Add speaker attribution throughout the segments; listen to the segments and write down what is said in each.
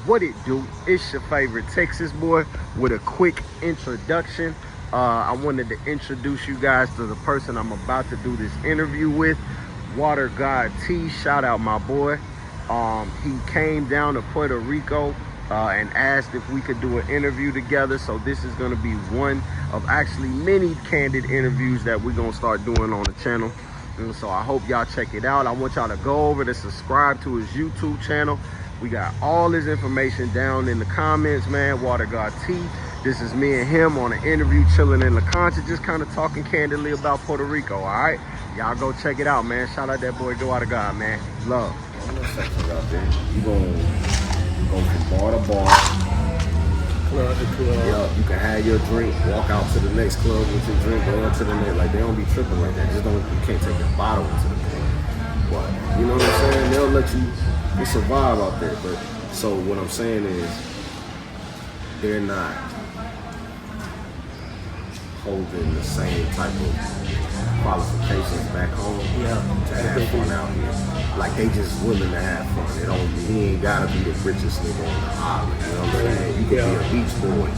Speaker 1: What it do? It's your favorite Texas boy with a quick introduction. I wanted to introduce you guys to the person I'm about to do this interview with, Water God T. Shout out my boy. He came down to Puerto Rico and asked if we could do an interview together. So this is going to be one of actually many candid interviews that we're going to start doing on the channel. And so I hope y'all check it out. I want y'all to go over to subscribe to his YouTube channel. We got all his information down in the comments, man. Water God T. This is me and him on an interview, chilling in La Concha, just kind of talking candidly about Puerto Rico, all right? Y'all go check it out, man. Shout out that boy, Water God, man. Love.
Speaker 2: No sections out there. You gonna go from bar to bar,
Speaker 3: Club to club.
Speaker 2: yeah, you can have your drink, walk out to the next club with your drink, go on to the next. Like, they don't be tripping like that. Just don't, you can't take your bottle into the club. But, you know what I'm saying? They'll let you survive out there. But, so what I'm saying is, they're not holding the same type of qualifications back home to have fun out here. Like, they just willing to have fun. It don't, he ain't gotta be the richest nigga on the island. You know what I'm saying? You could be a beach boy,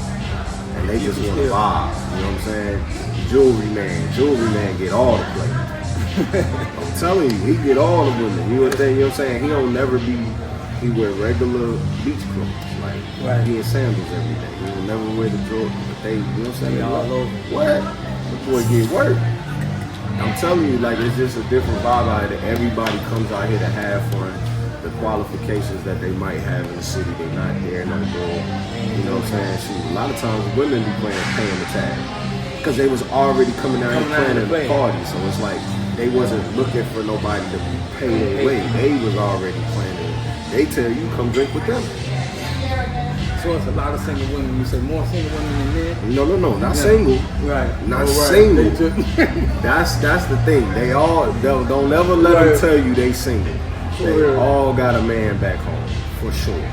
Speaker 2: and they just want to vibe. You know what I'm saying? Jewelry man get all the play. I'm telling you, he get all the women. You know what I'm saying? He don't never be. He wear regular beach clothes, like he in sandals every day. He will never wear the Jordan, but they, you know what I'm saying?
Speaker 3: All over.
Speaker 2: What? The boy get work. I'm telling you, like, it's just a different vibe out here. Everybody comes out here to have fun. The qualifications that they might have in the city, they're not there no more. You know what I'm saying? Shoot, a lot of times women be paying the tag because they was already coming out here playing in the party. So it's like they wasn't looking for nobody to pay their way. They was already playing it. They tell you, come drink with them.
Speaker 3: So it's a lot of single women. You say more single women than men?
Speaker 2: No, not single.
Speaker 3: Right.
Speaker 2: Not single. That's the thing. They all don't ever let them tell you they single. They all got a man back home, for sure.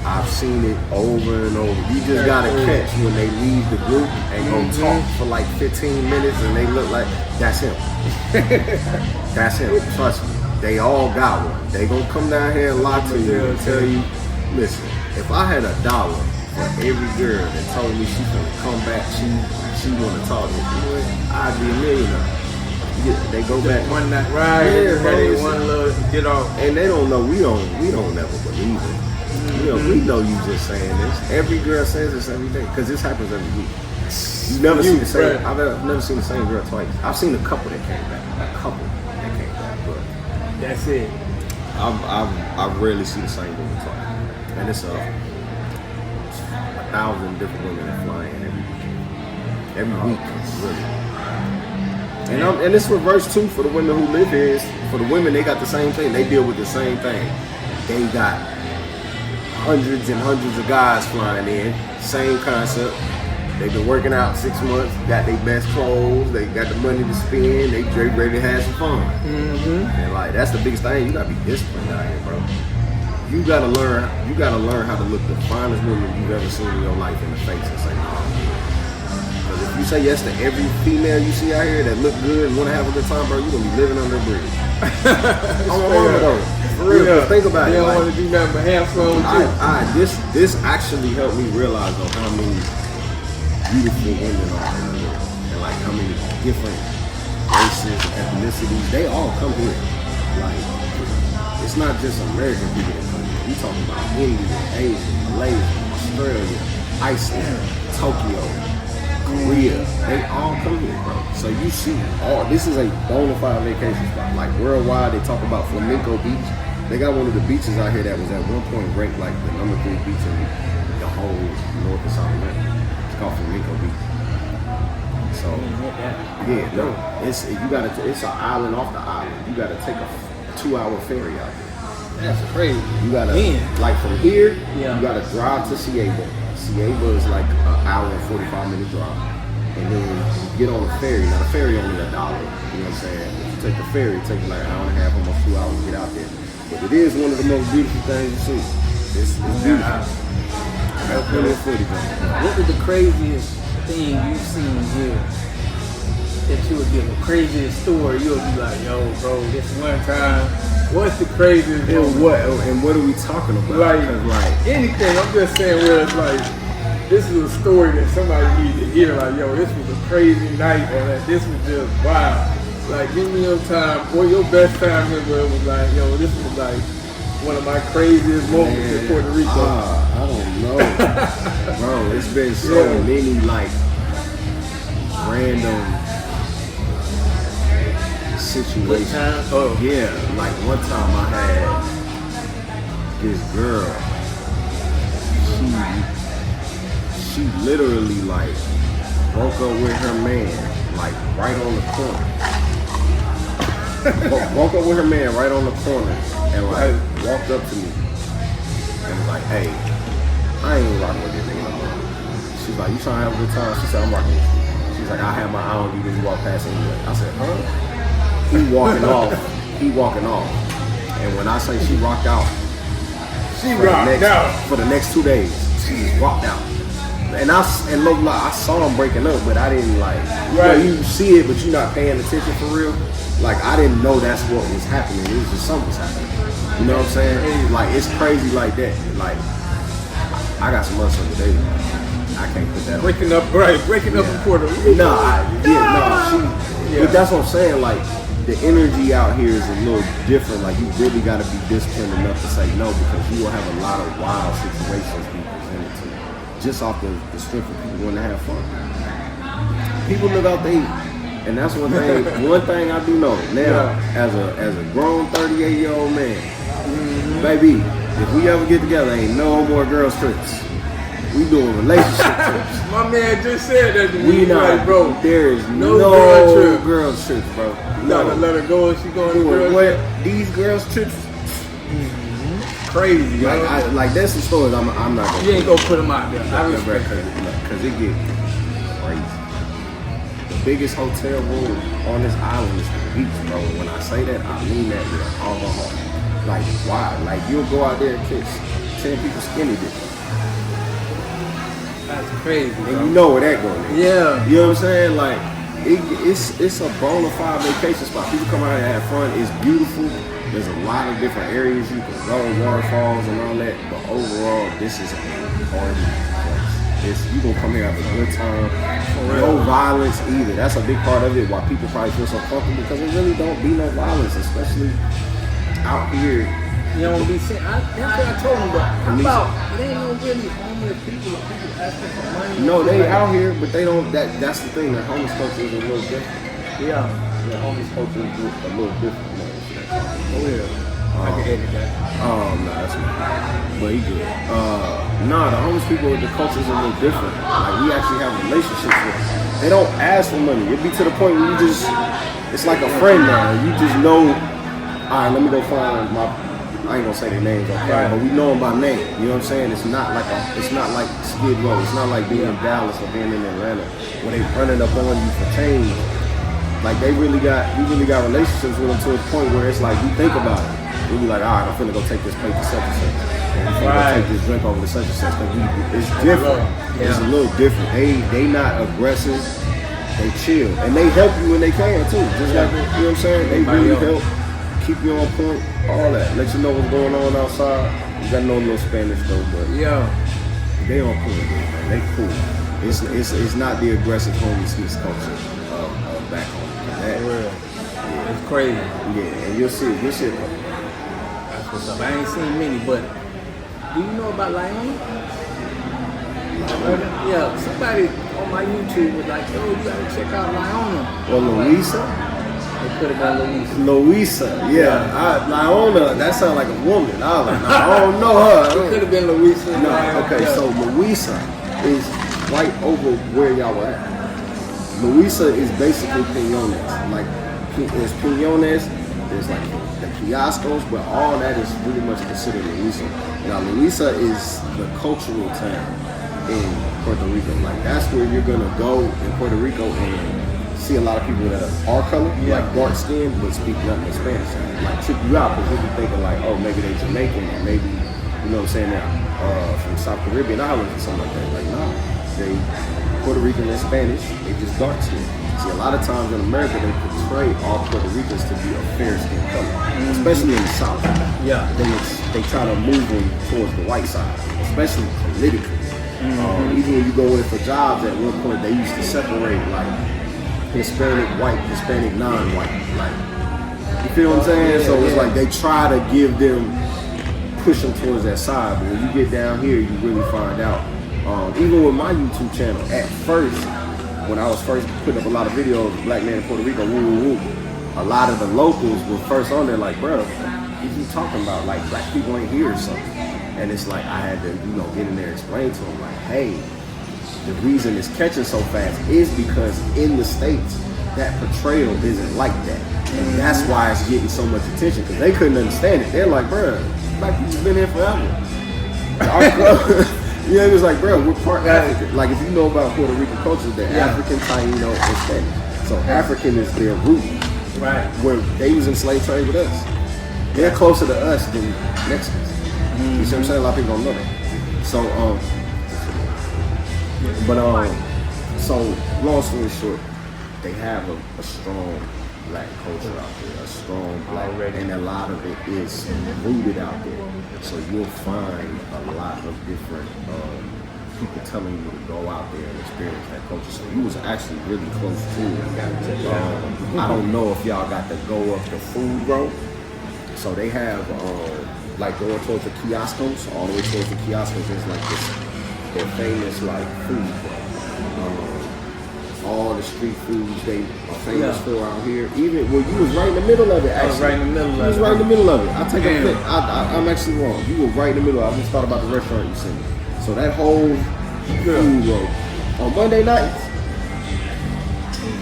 Speaker 2: I've seen it over and over. You just gotta catch when they leave the group and go talk for like 15 minutes and they look like, that's him. That's him. Trust me. They all got one. They gonna come down here and lie to you and tell you, listen, if I had $1 for every girl that told me she's gonna come back, she wanna talk to me, I'd be a millionaire. Yeah, they go back
Speaker 3: one night, right?
Speaker 2: Yeah, bro,
Speaker 3: one little get off,
Speaker 2: and they don't know. We don't ever believe it. You know, we know you just saying this. Every girl says this every day because this happens every week. You never see the same. I've never seen the same girl twice. I've seen a couple that came back. But
Speaker 3: that's it.
Speaker 2: I rarely see the same woman twice, and it's 1,000 different women that fly in every week, really. And it's reversed too for the women who live here. For the women, they got the same thing. They deal with the same thing. They got hundreds and hundreds of guys flying in. Same concept. They've been working out 6 months, got their best clothes, they got the money to spend, they ready to have some fun. And like, that's the biggest thing. You gotta be disciplined out here, bro. You gotta learn how to look the finest woman you've ever seen in your life in the face and say, no. Because if you say yes to every female you see out here that look good and wanna have a good time, bro, you're gonna be living under a bridge. I'm a mama though. For real, think about it.
Speaker 3: They don't
Speaker 2: like,
Speaker 3: want to do nothing but have fun with you.
Speaker 2: This actually helped me realize though how many beautiful women are in the world, and like how many different races, ethnicities, they all come here. Like, it's not just American people that come here. We talking about Indian, Asian, Malaysian, Australia, Iceland, Tokyo, Korea. They all come here, bro. So you see this is a bona fide vacation spot. Like, worldwide, they talk about Flamenco Beach. They got one of the beaches out here that was at one point ranked like the #3 beach in the whole North and South America. Called Flamenco Beach. So it's an island off the island. You gotta take a 2-hour ferry out there.
Speaker 3: That's crazy.
Speaker 2: You gotta like from here, you gotta drive to Ceiba. Ceiba is like an hour and 45-minute drive. And then you get on a ferry. Now the ferry only $1. You know what I'm saying? If you take the ferry, it takes like an hour and a half, almost 2 hours to get out there. But it is one of the most beautiful things you see. It's beautiful.
Speaker 3: What was the craziest thing you've seen here that you would give a craziest story? You would be like, yo, bro, this one time What's the craziest moment?
Speaker 2: And what are we talking about?
Speaker 3: Like anything. I'm just saying where it's like, this is a story that somebody needs to hear. Like, yo, this was a crazy night, or like, this was just wild. Like, give me your time, or your best time ever. It was like, yo, this was like one of my craziest moments in Puerto Rico.
Speaker 2: I don't know. Bro, it's been so many like random situations.
Speaker 3: Oh
Speaker 2: yeah, like one time I had this girl. She literally like broke up with her man like right on the corner. Broke up with her man right on the corner and like walked up to me and was like, "Hey, I ain't rocking with this nigga no more." She's like, "You trying to have a good time?" She said, "I'm rocking with you." She's like, "I have my eye on you, then you walk past anyway." I said, "Huh?" He walking off. And when I say she rocked out, for the next 2 days, she just rocked out. And look, like, I saw him breaking up, but I didn't like. Right. You see it, but you're not paying attention for real. Like I didn't know that's what was happening. It was just something was happening. You know what I'm saying? Like it's crazy like that. Like I got some other stuff today. I can't put that.
Speaker 3: Breaking up in Puerto Rico.
Speaker 2: But that's what I'm saying. Like the energy out here is a little different. Like you really got to be disciplined enough to say no because you will have a lot of wild situations be presented to you just off the strength of people wanting to have fun. People live out there, and that's one thing. One thing I do know now, as a grown 38-year-old man, baby, if we ever get together, ain't no more girls trips. We doing relationship trips.
Speaker 3: My man just said that to me.
Speaker 2: We not,
Speaker 3: like, bro.
Speaker 2: There is no girls trips, bro.
Speaker 3: You gotta let her go and she going to girls trips.
Speaker 2: These girls trips.
Speaker 3: Crazy,
Speaker 2: like that's some stories I'm not gonna.
Speaker 3: You ain't gonna put them out there.
Speaker 2: Because it get crazy. The biggest hotel room on this island is the beach, bro. When I say that, I mean that with all my heart. Like why? Like you'll go out there and kiss 10 people skinny dipping.
Speaker 3: That's crazy, bro.
Speaker 2: And you know where that going.
Speaker 3: Yeah.
Speaker 2: You know what I'm saying? Like it's a bona fide vacation spot. People come out here and have fun. It's beautiful. There's a lot of different areas you can go, waterfalls and all that. But overall, this is a party place. You gonna come here have a good time. No violence either. That's a big part of it. Why people probably feel so comfortable because there really don't be no violence, especially out here.
Speaker 3: You don't be saying. That's what I told him. But how about it ain't no really homeless people or people asking for money?
Speaker 2: No, they out here, but they don't. That's the thing. The homeless culture is a little different.
Speaker 3: Yeah.
Speaker 2: The homeless culture is a little different.
Speaker 3: Oh yeah. I can edit that.
Speaker 2: No, that's not. But he good. The homeless people, the culture's a little different. Like we actually have relationships with them. They don't ask for money. It be to the point where it's like a friend now. You just know, all right, let me go find I ain't gonna say their names, okay? But we know them by name. You know what I'm saying? It's not like Skid Row. It's not like being in Dallas or being in Atlanta where they running up on you for change. Like we really got relationships with them to a point where it's like we think about it. We be like, all right, I'm finna go take this plate to such and such. Or I'm finna go take this drink over to such and such. It's different. Yeah. It's a little different. They not aggressive. They chill. And they help you when they can too. Just like, you know what I'm saying? They really help. Keep you on point. All that. Let you know what's going on outside. You gotta know a little Spanish though, but they on point, man. They cool. It's not the aggressive homelessness culture back home.
Speaker 3: It's crazy.
Speaker 2: Yeah, and you'll see.
Speaker 3: That's what's up. I ain't seen many, but do you know about Lionel? Yeah, somebody on my YouTube was like, yo, you gotta check out Lionel.
Speaker 2: Or Louisa?
Speaker 3: It could have been
Speaker 2: Louisa, yeah. Leona, that sounds like a woman. I was like, no, I don't know her.
Speaker 3: It could have been Louisa.
Speaker 2: No, okay, so Louisa is right over where y'all were at. Louisa is basically piñones. Like, there's piñones, there's like the kioscos, but all that is really much considered Louisa. Now, Louisa is the cultural town in Puerto Rico. Like, that's where you're gonna go in Puerto Rico and see a lot of people that are colored, like dark skin, but speak nothing in Spanish. Like trip you out because you'll be thinking like, oh, maybe they're Jamaican, or maybe, you know what I'm saying, they're from South Caribbean islands or something like that. Like, no, they Puerto Rican and Spanish, they just dark skin. See, a lot of times in America, they portray all Puerto Ricans to be a fair skin color, especially in the South.
Speaker 3: Yeah.
Speaker 2: They try to move them towards the white side, especially politically. Even when you go in for jobs, at one point they used to separate like Hispanic white, Hispanic non-white. Like, you feel what I'm saying? So it's like they try to give them, push them towards that side. But when you get down here, you really find out. Even with my YouTube channel, at first, when I was first putting up a lot of videos, Black Man in Puerto Rico, a lot of the locals were first on there like, bro, what you talking about? Like, black people ain't here or something. And it's like, I had to, get in there and explain to them, like, hey, the reason it's catching so fast is because in the States, that portrayal isn't like that. And that's why it's getting so much attention, because they couldn't understand it. They're like, bro, black people's been here forever. It was like, bro, we're part African. Like, if you know about Puerto Rican culture, they're African, Taino, and Spanish. So African is their root.
Speaker 3: Right. Where
Speaker 2: they was in slave trade with us. They're closer to us than Mexicans. You see what I'm saying? A lot of people don't know that. So, so long story short, they have a strong black culture out there, a strong black, and a lot of it is rooted out there. So you'll find a lot of different people telling you to go out there and experience that culture. So you was actually really close to it. I don't know if y'all got to go up the food road. So they have like going towards the kioscos, all the way towards the kioscos is like this, their famous like food bro. All the street foods they are famous for out here. Even you was right in the middle of it. Actually,
Speaker 3: was right in the middle of it.
Speaker 2: You was right in the middle of it. I take a pic. I'm actually wrong. You were right in the middle. I just thought about the restaurant you sent me. So that whole food road on Monday nights.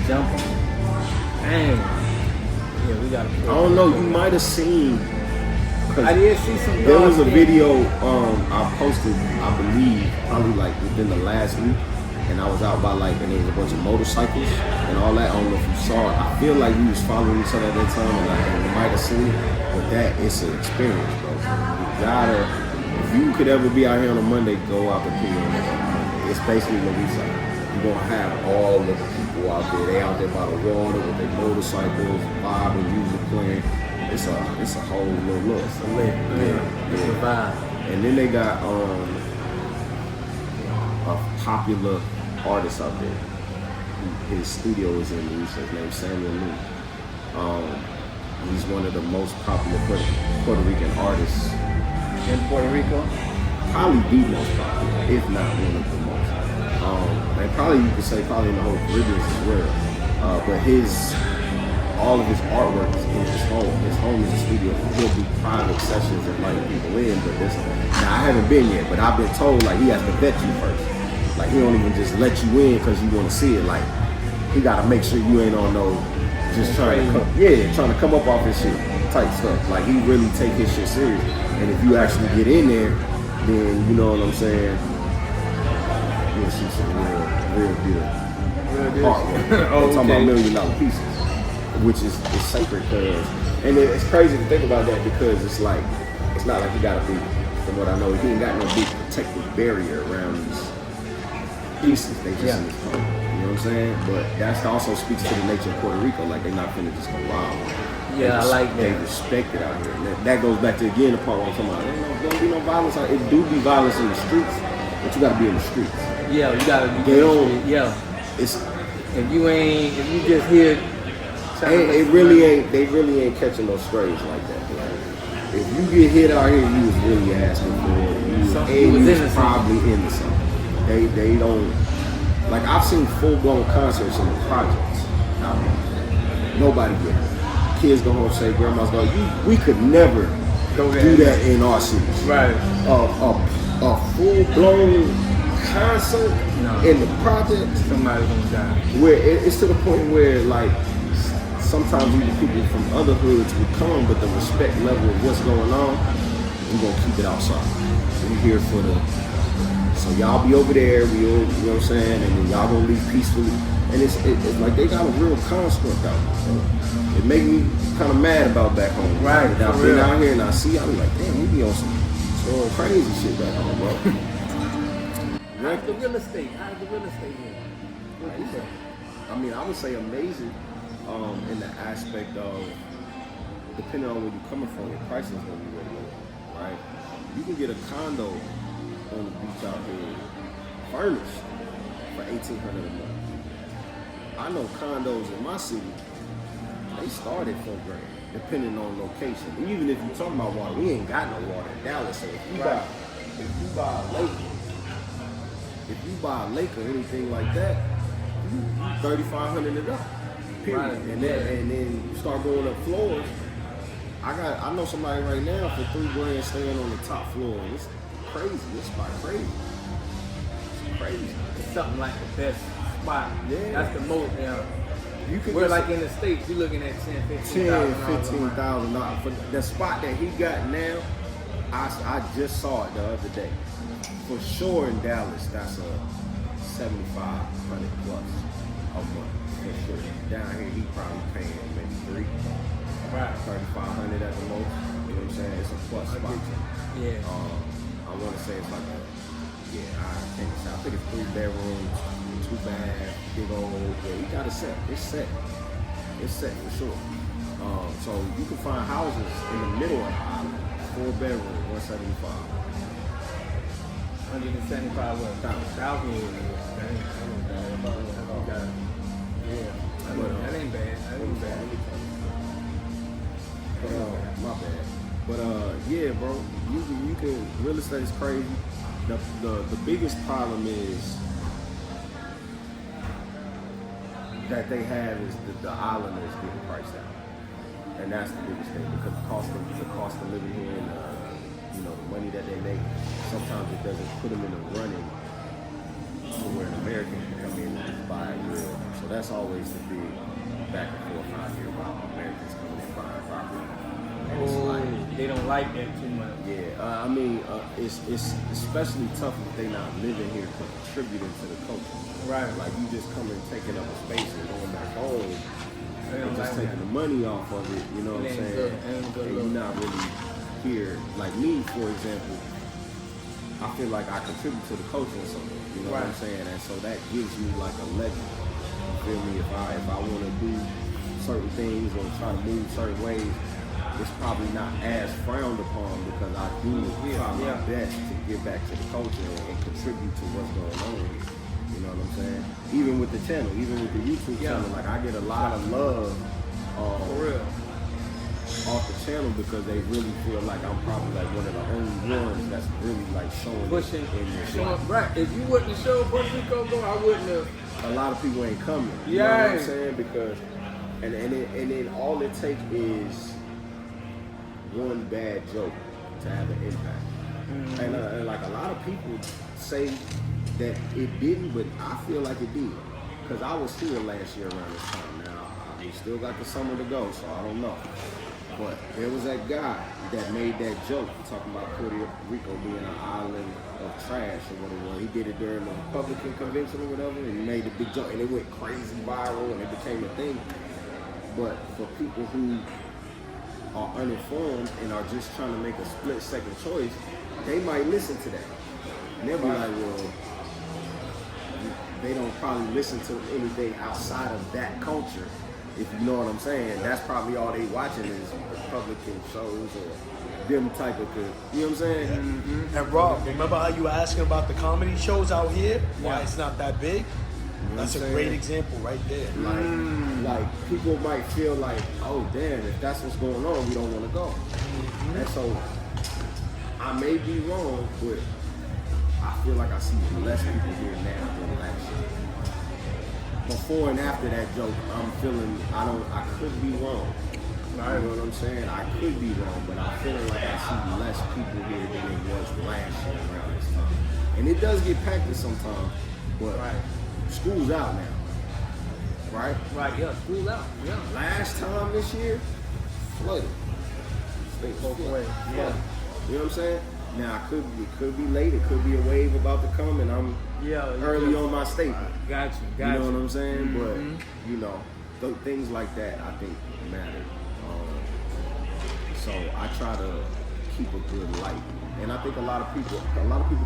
Speaker 3: Jumping. Dang. Yeah, we got.
Speaker 2: I don't know. You might have seen.
Speaker 3: I did see some.
Speaker 2: There was a video I posted, I believe, probably like within the last week, and I was out by and there was a bunch of motorcycles and all that. I don't know if you saw it. I feel like we was following each other at that time, and you might have seen it, but that is an experience, bro. You gotta, if you could ever be out here on a Monday, go out to P on Monday. It's basically what we say. You're gonna have all of the people out there. They out there by the water with their motorcycles, vibing, music playing. It's a whole little look.
Speaker 3: It's a vibe.
Speaker 2: And then they got a popular artist out there. His studio is in Louisa. His name's Samuel Lee. He's one of the most popular Puerto Rican artists
Speaker 3: in Puerto Rico.
Speaker 2: Probably the most popular, if not one of the most. And probably you could say probably in the whole Caribbean as well. But all of his artwork is in his home. His home is a studio. He'll do private sessions and like people in. But now I haven't been yet, but I've been told like he has to vet you first. Like he don't even just let you in because you want to see it. Like he got to make sure you ain't on no just trying to come up off his shit type stuff. Like he really take his shit serious. And if you actually get in there, then you know what I'm saying. You'll see some real deal artwork. I'm talking about $1 million pieces. Which is sacred because, and it's crazy to think about that because it's not like he got a big, from what I know, he ain't got no big protective barrier around these pieces. They just in his home. You know what I'm saying? But that also speaks to the nature of Puerto Rico. Like they're not finna just go rob.
Speaker 3: Yeah, I like that.
Speaker 2: They respect it out here. And that goes back to again the part where I'm talking about. There don't be no violence. It do be violence in the streets, but you gotta be in the streets.
Speaker 3: Yeah, you gotta be.
Speaker 2: They don't.
Speaker 3: Yeah.
Speaker 2: It's
Speaker 3: if you just hear.
Speaker 2: They really ain't catching no strays like that. Like, if you get hit out here, you was really asking for it. You was probably innocent. They don't, like I've seen full blown concerts in the projects out here. Nobody get hurt. Kids go home and say, grandma's going, we could never do that in our cities.
Speaker 3: Right.
Speaker 2: A full blown concert in the projects.
Speaker 3: Somebody's gonna die.
Speaker 2: Where it's to the point where like sometimes even people from other hoods would come, but the respect level of what's going on, we're gonna keep it outside. We're here for so y'all be over there, you know what I'm saying, and then y'all gonna leave peacefully. And it's like they got a real construct out there. So it make me kind of mad about back home.
Speaker 3: Right.
Speaker 2: And I've been out here and I see, I'm like, damn, we be on some crazy shit back home, bro.
Speaker 3: How's the real estate? What you say?
Speaker 2: I mean, I would say amazing in the aspect of, depending on where you're coming from, your price is going to be way lower, right? You can get a condo on the beach out here, furnished, for $1,800 a month. I know condos in my city, they start at $4,000, depending on location. And even if you're talking about water, we ain't got no water in Dallas. So if you buy a lake or anything like that, $3,500 and up. Period.
Speaker 3: Right.
Speaker 2: And then you start going up floors. I know somebody right now for $3,000 staying on the top floor. It's crazy. It's about crazy. It's crazy.
Speaker 3: It's something like the best spot.
Speaker 2: Yeah.
Speaker 3: That's the most.
Speaker 2: You could
Speaker 3: We're like in the States, you're looking at
Speaker 2: $15,000 for the spot that he got now. I just saw it the other day. For sure in Dallas, that's a $7,500 plus a month. For sure. Down here, he probably paying maybe $3,500 at the most. You know what I'm saying? It's a plus spot.
Speaker 3: Yeah.
Speaker 2: I want to say it's like I think it's 3 bedrooms, 2 baths, big old. Yeah, he got it set. It's set. It's set for sure. So you can find houses in the middle of the island, 4 bedrooms, 175.
Speaker 3: 175 what? Thousand. That ain't bad.
Speaker 2: My bad. But yeah, bro, you can real estate is crazy. The biggest problem is that they have is the islanders getting priced out, and that's the biggest thing because the cost of living here and the money that they make, sometimes it doesn't put them in the running to where an American can come in and buy real. So that's always the big back and forth out here about Americans coming in buying property.
Speaker 3: They don't like that too much.
Speaker 2: Yeah, I mean, it's especially tough if they not living here contributing to the culture.
Speaker 3: Right.
Speaker 2: Like you just coming, taking up a space and going back home, and just
Speaker 3: like
Speaker 2: taking the money off of it. You know what I'm saying? And you're not really here. Like me, for example, I feel like I contribute to the culture or something. You know what I'm saying? And so that gives me like a legend. You feel me? If I want to do certain things or try to move certain ways, it's probably not as frowned upon because I do try my best to give back to the culture and contribute to what's going on here. You know what I'm saying? Even with the channel, even with the YouTube channel, like I get a lot of love
Speaker 3: for real
Speaker 2: off the channel because they really feel like I'm probably like one of the only ones that's really like showing
Speaker 3: pushing
Speaker 2: in this
Speaker 3: showing right. If you wouldn't have showed Puerto Rico, bro, I wouldn't have.
Speaker 2: A lot of people ain't coming. You know what I'm saying? Because and then all it takes is one bad joke to have an impact. And like a lot of people say that it didn't, but I feel like it did. Because I was here last year around this time. Now, we still got the summer to go, so I don't know. But there was that guy that made that joke talking about Puerto Rico being an island of trash or whatever. He did it during the Republican convention or whatever, and he made a big joke, and it went crazy viral, and it became a thing. But for people who are uninformed and are just trying to make a split-second choice, they might listen to that. And they'll be like, well, they don't probably listen to anything outside of that culture, if you know what I'm saying. That's probably all they watching is Republican shows or them type of good. You know what I'm saying?
Speaker 4: Mm-hmm. And Rob, remember how you were asking about the comedy shows out here? Why it's not that big? That's a great example right there.
Speaker 2: Like people might feel like, oh damn, if that's what's going on, we don't want to go. And so I may be wrong, but I feel like I see less people here now than last year. Before and after that joke, I'm feeling I could be wrong. You know what I'm saying? I could be wrong, but I'm feeling like I see less people here than it was last year around this time. And it does get packed sometimes, but school's out now. Right?
Speaker 3: Right, yeah, school's out. Yeah.
Speaker 2: Last time this year, flooded. State both ways. Yeah. You know what I'm saying? Now it could be late, it could be a wave about to come, and I'm early on my statement.
Speaker 3: Got you.
Speaker 2: You know what I'm saying? But you know, things like that I think matter. So I try to keep a good light. And I think a lot of people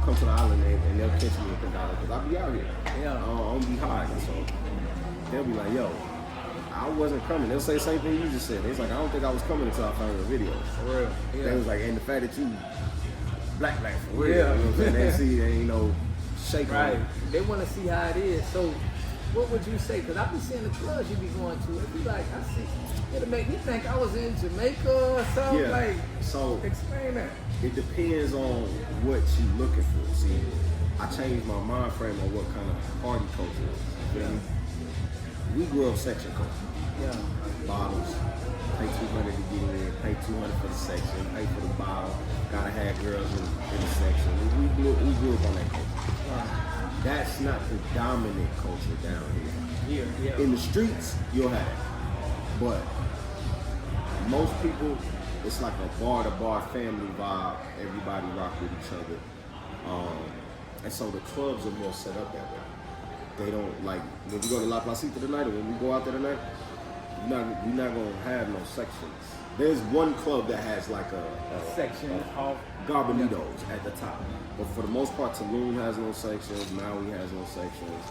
Speaker 2: come to the island and they'll catch me at the dollar because I be out here. Yeah. I don't be hiding. So they'll be like, yo, I wasn't coming. They'll say the same thing you just said. It's like, I don't think I was coming until I found your video.
Speaker 3: For real. Yeah.
Speaker 2: They was like, and the fact that you black for real.
Speaker 3: Yeah.
Speaker 2: You know what I'm saying? They see, there ain't no shake
Speaker 3: Right.
Speaker 2: on it.
Speaker 3: They want to see how it is. So, what would you say? Because I be seeing the clubs you be going to. It be like, I see, it'll make me think I was in Jamaica or something.
Speaker 2: Yeah.
Speaker 3: Like,
Speaker 2: So
Speaker 3: explain that.
Speaker 2: it depends on what you looking for. See, I changed my mind frame on what kind of party culture is. You feel me? We grew up section culture.
Speaker 3: Yeah.
Speaker 2: Bottles, pay 200 to get in, pay 200 for the section, pay for the bottle, gotta have girls in the section. We grew up on that culture. That's not the dominant culture down here.
Speaker 3: Yeah.
Speaker 2: In the streets, you'll have it. But most people, it's like a bar-to-bar family vibe. Everybody rock with each other. And so the clubs are more set up that way. They don't like, when we go to La Placita tonight or when we go out there tonight, you're not going to have no sections. There's one club that has like a
Speaker 3: section off.
Speaker 2: Garbanitos at the top. But for the most part, Tulum has no sections, Maui has no sections.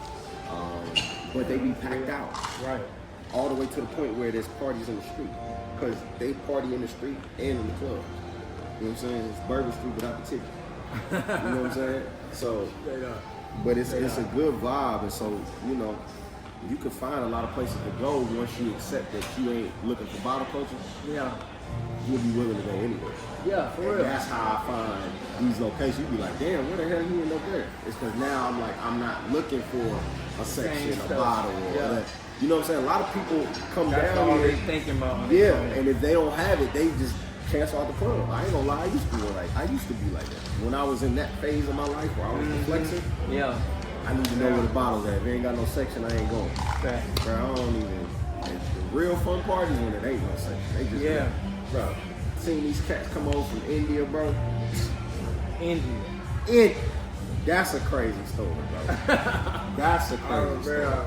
Speaker 2: But they be packed out.
Speaker 3: Right.
Speaker 2: All the way to the point where there's parties in the street. Because they party in the street and in the club. You know what I'm saying? It's Bourbon Street without the ticket. You know what I'm saying? So, but it's a good vibe. And so, you know, you can find a lot of places to go once you accept that you ain't looking for bottle culture.
Speaker 3: Yeah.
Speaker 2: You'll be willing to go anywhere.
Speaker 3: Yeah, for
Speaker 2: And
Speaker 3: real.
Speaker 2: that's how I find these locations. You be like, damn, where the hell you end up there? It's because now I'm like, I'm not looking for a section,
Speaker 3: Same
Speaker 2: a
Speaker 3: stuff.
Speaker 2: bottle, or
Speaker 3: Yeah.
Speaker 2: that. You know what I'm saying? A lot of people come
Speaker 3: That's
Speaker 2: down
Speaker 3: all
Speaker 2: here.
Speaker 3: they thinking about.
Speaker 2: Yeah, and if they don't have it, they just cancel out the club. I ain't gonna lie, I used to be like that. When I was in that phase of my life where I was flexing,
Speaker 3: Yeah.
Speaker 2: I need to know where the bottles at. If it ain't got no section, I ain't going.
Speaker 3: Fact.
Speaker 2: Bro, I don't even. The real fun parties when it ain't no section. They just bro. Seeing these cats come over from India, bro.
Speaker 3: India.
Speaker 2: That's a crazy story, bro. That's a crazy story.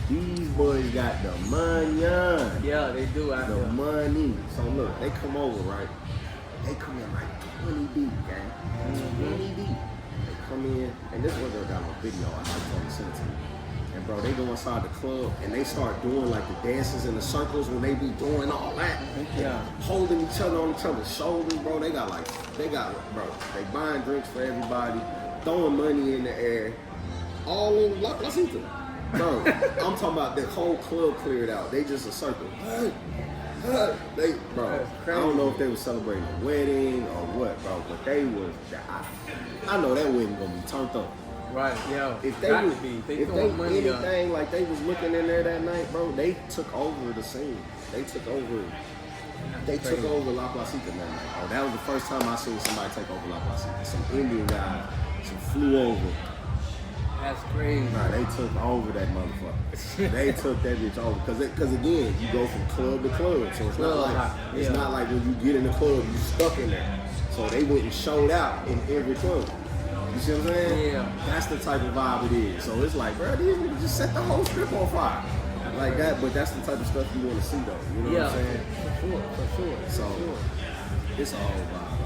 Speaker 2: These boys got the money.
Speaker 3: Yeah, they do out
Speaker 2: The
Speaker 3: there.
Speaker 2: money. So look, they come over, right? They come in like 20 deep, gang. 20 deep. They come in, and this one girl got on video. I told her to send it to me. And bro, they go inside the club and they start doing like the dances in the circles when they be doing all that.
Speaker 3: Yeah.
Speaker 2: Holding each other on each other's shoulders, bro. They got, bro, they buying drinks for everybody, throwing money in the air, all in La Placita. Bro, I'm talking about the whole club cleared out. They just a circle. Bro, I don't know if they were celebrating a wedding or what, bro, but they was, I know that wedding gonna be turned up.
Speaker 3: Right, yeah.
Speaker 2: If they
Speaker 3: Got
Speaker 2: was,
Speaker 3: to be.
Speaker 2: if
Speaker 3: They
Speaker 2: they
Speaker 3: throwing money up.
Speaker 2: anything like they was looking in there that night, bro, they took over the scene. They took over La Placita that night. Oh, that was the first time I seen somebody take over La Placita. Some Indian guy, flew over.
Speaker 3: That's crazy.
Speaker 2: Nah, they took over that motherfucker. They took that bitch over. Cause again, you go from club to club. So it's not like when you get in the club, you stuck in there. So they went and showed out in every club. You see what I'm saying?
Speaker 3: Yeah.
Speaker 2: That's the type of vibe it is. So it's like, bro, these niggas just set the whole strip on fire. Like that, but that's the type of stuff you want to see though. You know what I'm saying?
Speaker 3: For sure.
Speaker 2: So it's all vibe.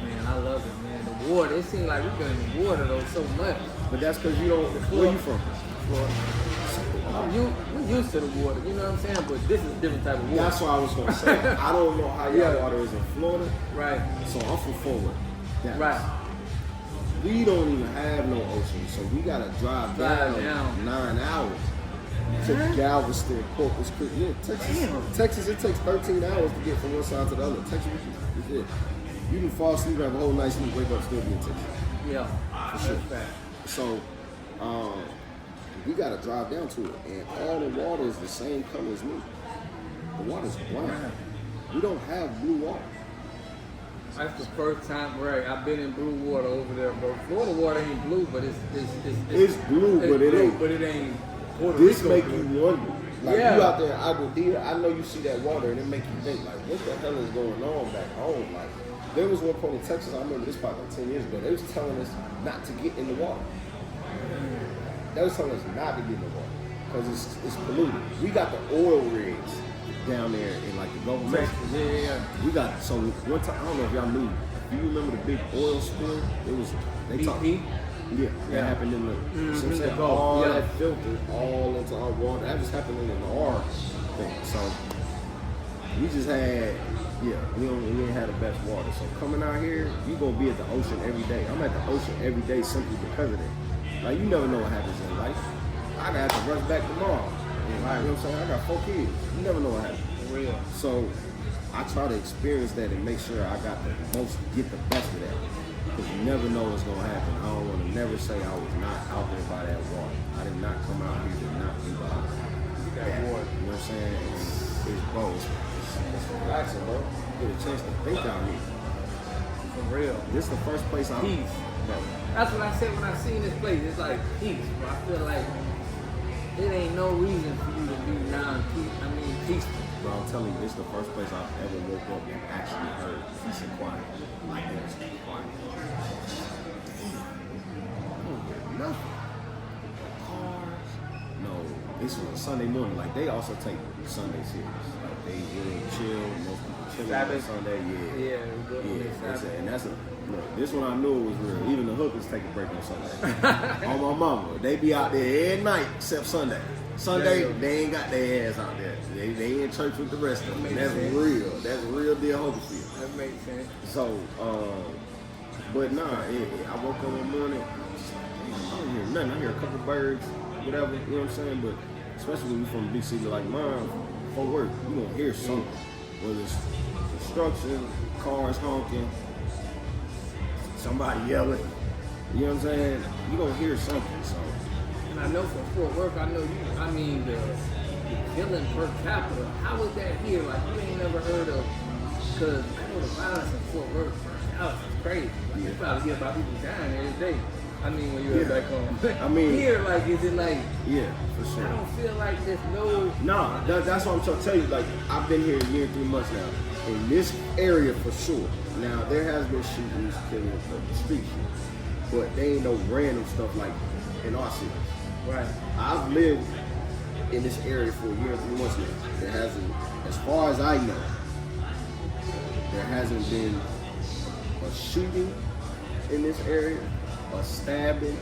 Speaker 3: Man, I love it, man. The water, it seems like we've been in the water though so much.
Speaker 2: But that's because you don't, where you from?
Speaker 3: We're used to the water, you know what I'm saying? But this is a different type of water.
Speaker 2: That's what I was going to say. I don't know how your water is in Florida.
Speaker 3: Right.
Speaker 2: So I'm from Forward. Dallas.
Speaker 3: Right.
Speaker 2: We don't even have no ocean, so we gotta drive down 9 hours to Galveston, Corpus Christi. Yeah, Texas, it takes 13 hours to get from one side to the other. Texas is it. You can fall asleep, have a whole night sleep, wake up, still be in Texas.
Speaker 3: Yeah,
Speaker 2: for sure.
Speaker 3: Fact.
Speaker 2: So, we gotta drive down to it, and all the water is the same color as me. The water's brown. We don't have blue water.
Speaker 3: That's the first time, right? I've been in blue water over there, bro. Florida water ain't blue, but it's
Speaker 2: blue, but it ain't.
Speaker 3: But it ain't. Puerto
Speaker 2: This
Speaker 3: Rico
Speaker 2: make
Speaker 3: blue.
Speaker 2: you wonder. Like you out there in Aguadilla, I know you see that water and it make you think like, what the hell is going on back home? Like, there was one point in Texas, I remember this probably like 10 years ago, they was telling us not to get in the water. They was telling us not to get in the water because it's polluted. We got the oil rigs down there in like the Gulf of Mexico.
Speaker 3: Yeah.
Speaker 2: We got, so one time, I don't know if y'all knew, do you remember the big oil spill? It was, they talked.
Speaker 3: BP?
Speaker 2: Yeah, that happened in the, since
Speaker 3: the
Speaker 2: that
Speaker 3: Gulf,
Speaker 2: all
Speaker 3: yeah.
Speaker 2: that filtered all into our water. That just happened in the R thing. So we just had, we ain't had the best water. So coming out here, you gonna be at the ocean every day. I'm at the ocean every day simply because of that. Like, you never know what happens in life. I gotta have to rush back tomorrow. You know what I'm saying? I got 4 kids. You never know what happens.
Speaker 3: For real.
Speaker 2: So I try to experience that and make sure I got get the best of that. Because you never know what's gonna happen. I don't want to never say I was not out there by that water. I did not come out here to not be by that. You know what I'm saying? It's relaxing, bro. You get a chance to think out here.
Speaker 3: For real.
Speaker 2: This is the first place I'm.
Speaker 3: Peace. That's what I said when I seen this place. It's like peace. But I feel like it ain't no reason for you to be peaceful.
Speaker 2: Bro, I'm telling you, this is the first place I've ever woke up and actually heard peace and quiet. Like, it was quiet. Damn. Nothing. Cars. No. This was a Sunday morning. Like, they also take Sunday serious. Like, they really chill. Most people chill on Sunday. Yeah. And that's look, this one I knew it was real. Even the hookers take a break on Sunday. On my mama. They be out there every night except Sunday. Sunday, they ain't got their ass out there. They in church with the rest of them. That's real. That's real deal Holyfield.
Speaker 3: That makes sense.
Speaker 2: So, but nah, I woke up one morning, I don't hear nothing. I hear a couple birds, whatever, you know what I'm saying? But especially when you from a big city like mine, for work, you gonna hear something. Whether it's construction, cars honking, somebody yelling, you know what I'm saying? You gonna hear something, so.
Speaker 3: And I know from Fort Worth, I know you, the killing per capita, how is that here? Like, you ain't never heard of, because I know the violence in Fort Worth, house is crazy. Like, you probably hear about people dying every day. I mean, when you're back home.
Speaker 2: I mean,
Speaker 3: here, like, is it like,
Speaker 2: yeah, for sure.
Speaker 3: I don't feel like there's no.
Speaker 2: Nah, that's what I'm trying to tell you. Like, I've been here a year and 3 months now. In this area, for sure. Now, there has been shootings, killings, the street shootings. But they ain't no random stuff like in our city.
Speaker 3: Right.
Speaker 2: I've lived in this area for a year and 3 months now. There hasn't, as far as I know, there hasn't been a shooting in this area, a stabbing,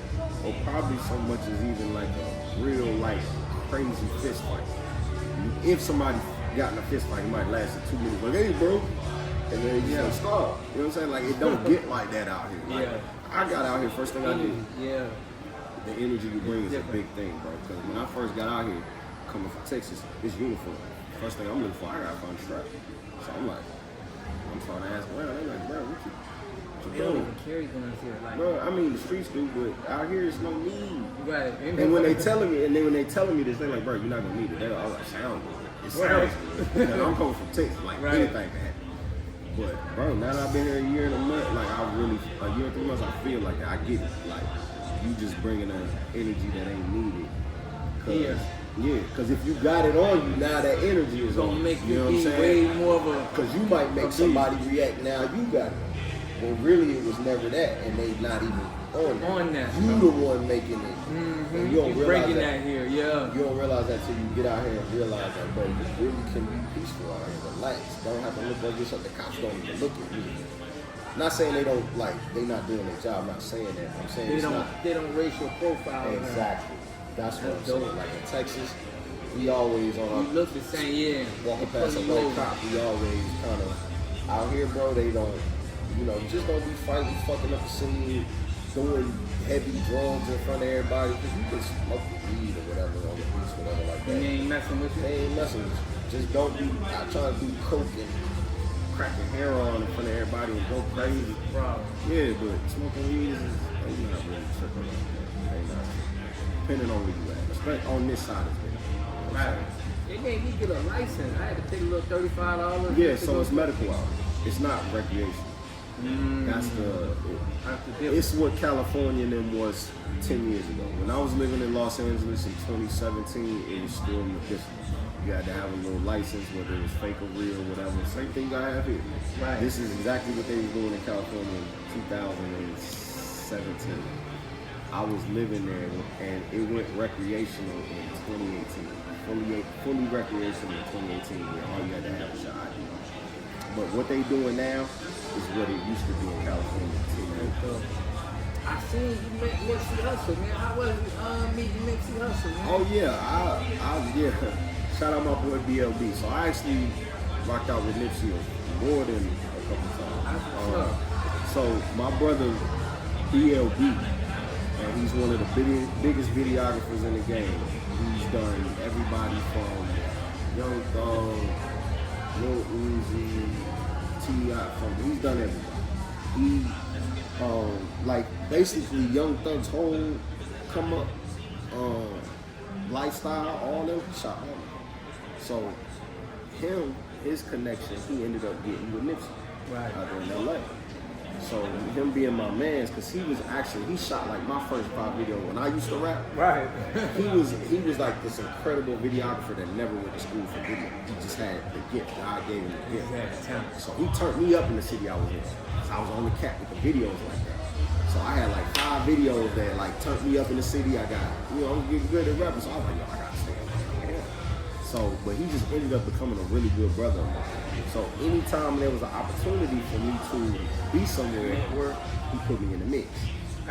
Speaker 2: or probably so much as even like a real, like, crazy fist fight. If somebody got in a fist fight, it might last 2 minutes. Like, hey, bro. And then you just stop. You know what I'm saying? Like, it don't get like that out here. Like, I got out here, first thing I did.
Speaker 3: Yeah.
Speaker 2: The energy you bring is a big thing, bro. Because when I first got out here, coming from Texas, it's uniform. First thing I'm looking for, I gotta find a strap. So I'm trying to ask around. They're like, bro, what you
Speaker 3: They don't even carry guns here. Like,
Speaker 2: bro, I mean, the streets do, but out here, it's no need.
Speaker 3: Right.
Speaker 2: And when they telling me this, they're like, bro, you're not gonna need it. They're like, sound good. It sounds good. And I'm coming from Texas, like, anything can happen. But, bro, now that I've been here a year and a month, like, a year and 3 months, I feel like that. I get it. Like, you just bringing an energy that ain't needed. Yeah, because if you got it on you, now that energy is
Speaker 3: gonna
Speaker 2: on
Speaker 3: make
Speaker 2: you. Know what I'm
Speaker 3: be
Speaker 2: saying?
Speaker 3: way more of a.
Speaker 2: Because you might make somebody react now you got it. Well, really, it was never that, and they not even on that. You the one making it.
Speaker 3: Mm-hmm.
Speaker 2: And you don't
Speaker 3: You're
Speaker 2: realize
Speaker 3: breaking that here, yeah.
Speaker 2: You don't realize that till you get out here and realize that, bro, you really can be peaceful out here. Relax. Don't have to look over yourself. The cops don't even look at you. Not saying they don't, like, they not doing their job. I'm not saying that. I'm saying
Speaker 3: they don't racial profile.
Speaker 2: Exactly. That's what I'm saying. Like in Texas, we always on our.
Speaker 3: You look the same,
Speaker 2: walking past a white cop, we always kind of out here, bro. They don't, just don't be fighting, fucking up the scene, doing heavy drugs in front of everybody. Because you can smoke weed or whatever on the beach, whatever like that.
Speaker 3: They ain't messing with you.
Speaker 2: They ain't messing with you. Just don't be out trying to do coke and cracking heroin in front of everybody and go crazy.
Speaker 3: Bro.
Speaker 2: Yeah, but smoking weed is they not really tripping like that. They not. Depending on where you at, especially on this side of it.
Speaker 3: Right. They made me get a license. I had to pay a little $35.
Speaker 2: Yeah, so it's medical out. It's not recreation. That's it's what California then was 10 years ago. When I was living in Los Angeles in 2017, it was still medicinal. You had to have a little license, whether it was fake or real, whatever. Same thing I have here.
Speaker 3: Right.
Speaker 2: This is exactly what they were doing in California in 2017. I was living there, and it went recreational in 2018. Fully recreational in 2018, where all you had to have was your ID. But what they doing now is what it used to be in California.
Speaker 3: I seen you met Nipsey Hussle, man. How was it meeting Nipsey Hussle, man?
Speaker 2: Oh yeah, yeah. Shout out my boy BLB. So I actually rocked out with Nipsey more than a couple times. So my brother BLB, and he's one of the biggest videographers in the game. He's done everybody from Young Thug, Lil Uzi, T.I. He's done everybody. He like basically Young Thug's whole come up lifestyle, all them shot on him. So his connection, he ended up getting with Nipsey out there in LA. So him being my man's, cause he shot like my first pop video when I used to rap.
Speaker 3: Right.
Speaker 2: he was like this incredible videographer that never went to school for video. He just had the gift. God gave him the gift. So he turned me up in the city I was in. So I was on the cat with the videos like that. So I had like 5 videos that like turned me up in the city. I got, I'm getting good at rapping. So I was like, yo, I gotta stay up there. So, but he just ended up becoming a really good brother of mine. So anytime there was an opportunity for me to be somewhere at work, he put me in the mix.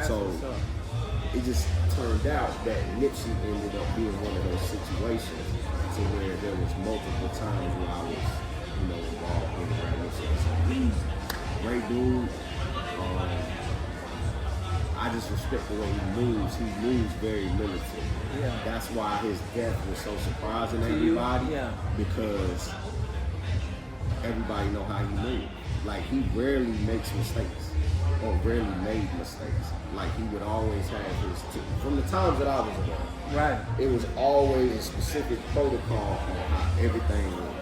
Speaker 2: So it just turned out that Nipsey ended up being one of those situations to where there was multiple times where I was, involved in the rap Nipsey. So he's a great dude. I just respect the way he moves. He moves very militant.
Speaker 3: Yeah.
Speaker 2: That's why his death was so surprising to everybody.
Speaker 3: Yeah.
Speaker 2: Because everybody know how he moves. Like he rarely makes mistakes or rarely made mistakes. Like he would always have from the times that I was around.
Speaker 3: Right.
Speaker 2: It was always a specific protocol on how everything went.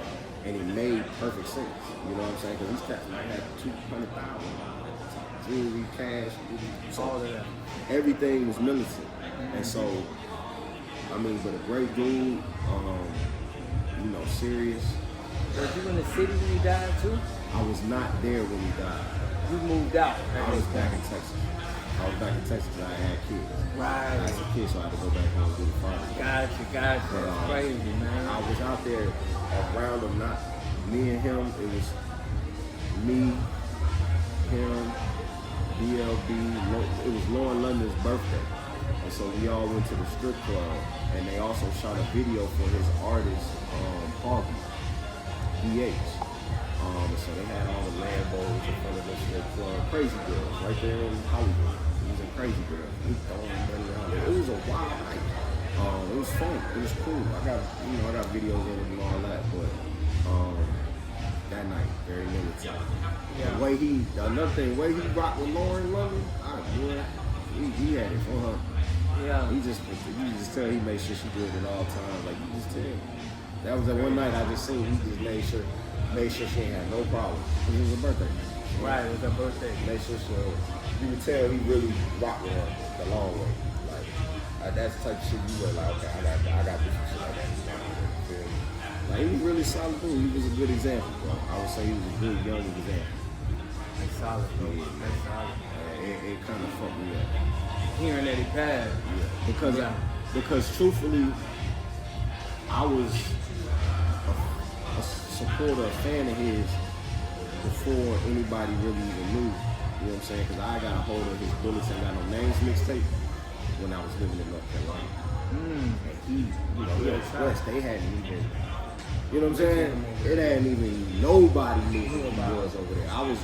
Speaker 2: And it made perfect sense. You know what I'm saying? Because these cats might have 200,000. Jewelry, cash, so all of that. Everything was militant. And so, but a great dude, serious.
Speaker 3: Were you in the city when he died too?
Speaker 2: I was not there when he died.
Speaker 3: You moved out.
Speaker 2: I was back in Texas. I had kids.
Speaker 3: Right.
Speaker 2: I had some kids, so I had to go back home and do the farm.
Speaker 3: Gotcha. That's crazy, man.
Speaker 2: I was out there around him, not me and him. It was me, him, BLB, it was Lauren London's birthday. And so we all went to the strip club, and they also shot a video for his artist, Harvey, BH. So they had all the Lambos in front of the strip club, Crazy Girls, right there in Hollywood. It was a Crazy Girl. We throwing money around there. It was a wild night. It was fun. It was cool. I got videos in it and all that, but that night, very militant.
Speaker 3: Yeah.
Speaker 2: The way he rocked with Lauren London, he had it for her.
Speaker 3: Yeah.
Speaker 2: You just tell he made sure she did it at all times. Like you just tell. That was that one night I just seen he just made sure she ain't had no problem. It was her birthday.
Speaker 3: Right, it was her birthday.
Speaker 2: Made sure you could tell he really rocked with her the long way. Like that's the type of shit you were like, okay, I got this and shit like that. Like he was really solid dude. He was a good example, bro. I would say he was a good young example.
Speaker 3: That's solid, bro. That's solid.
Speaker 2: It kind of fucked me up.
Speaker 3: Hearing that he passed.
Speaker 2: Yeah. Because truthfully, I was a supporter, a fan of his before anybody really even knew. You know what I'm saying? Because I got a hold of his Bullets Ain't Got No Names mixtape when I was living in North Carolina. And he expressed they hadn't even. You know what I'm saying? It hadn't even nobody knew who he was over there. I was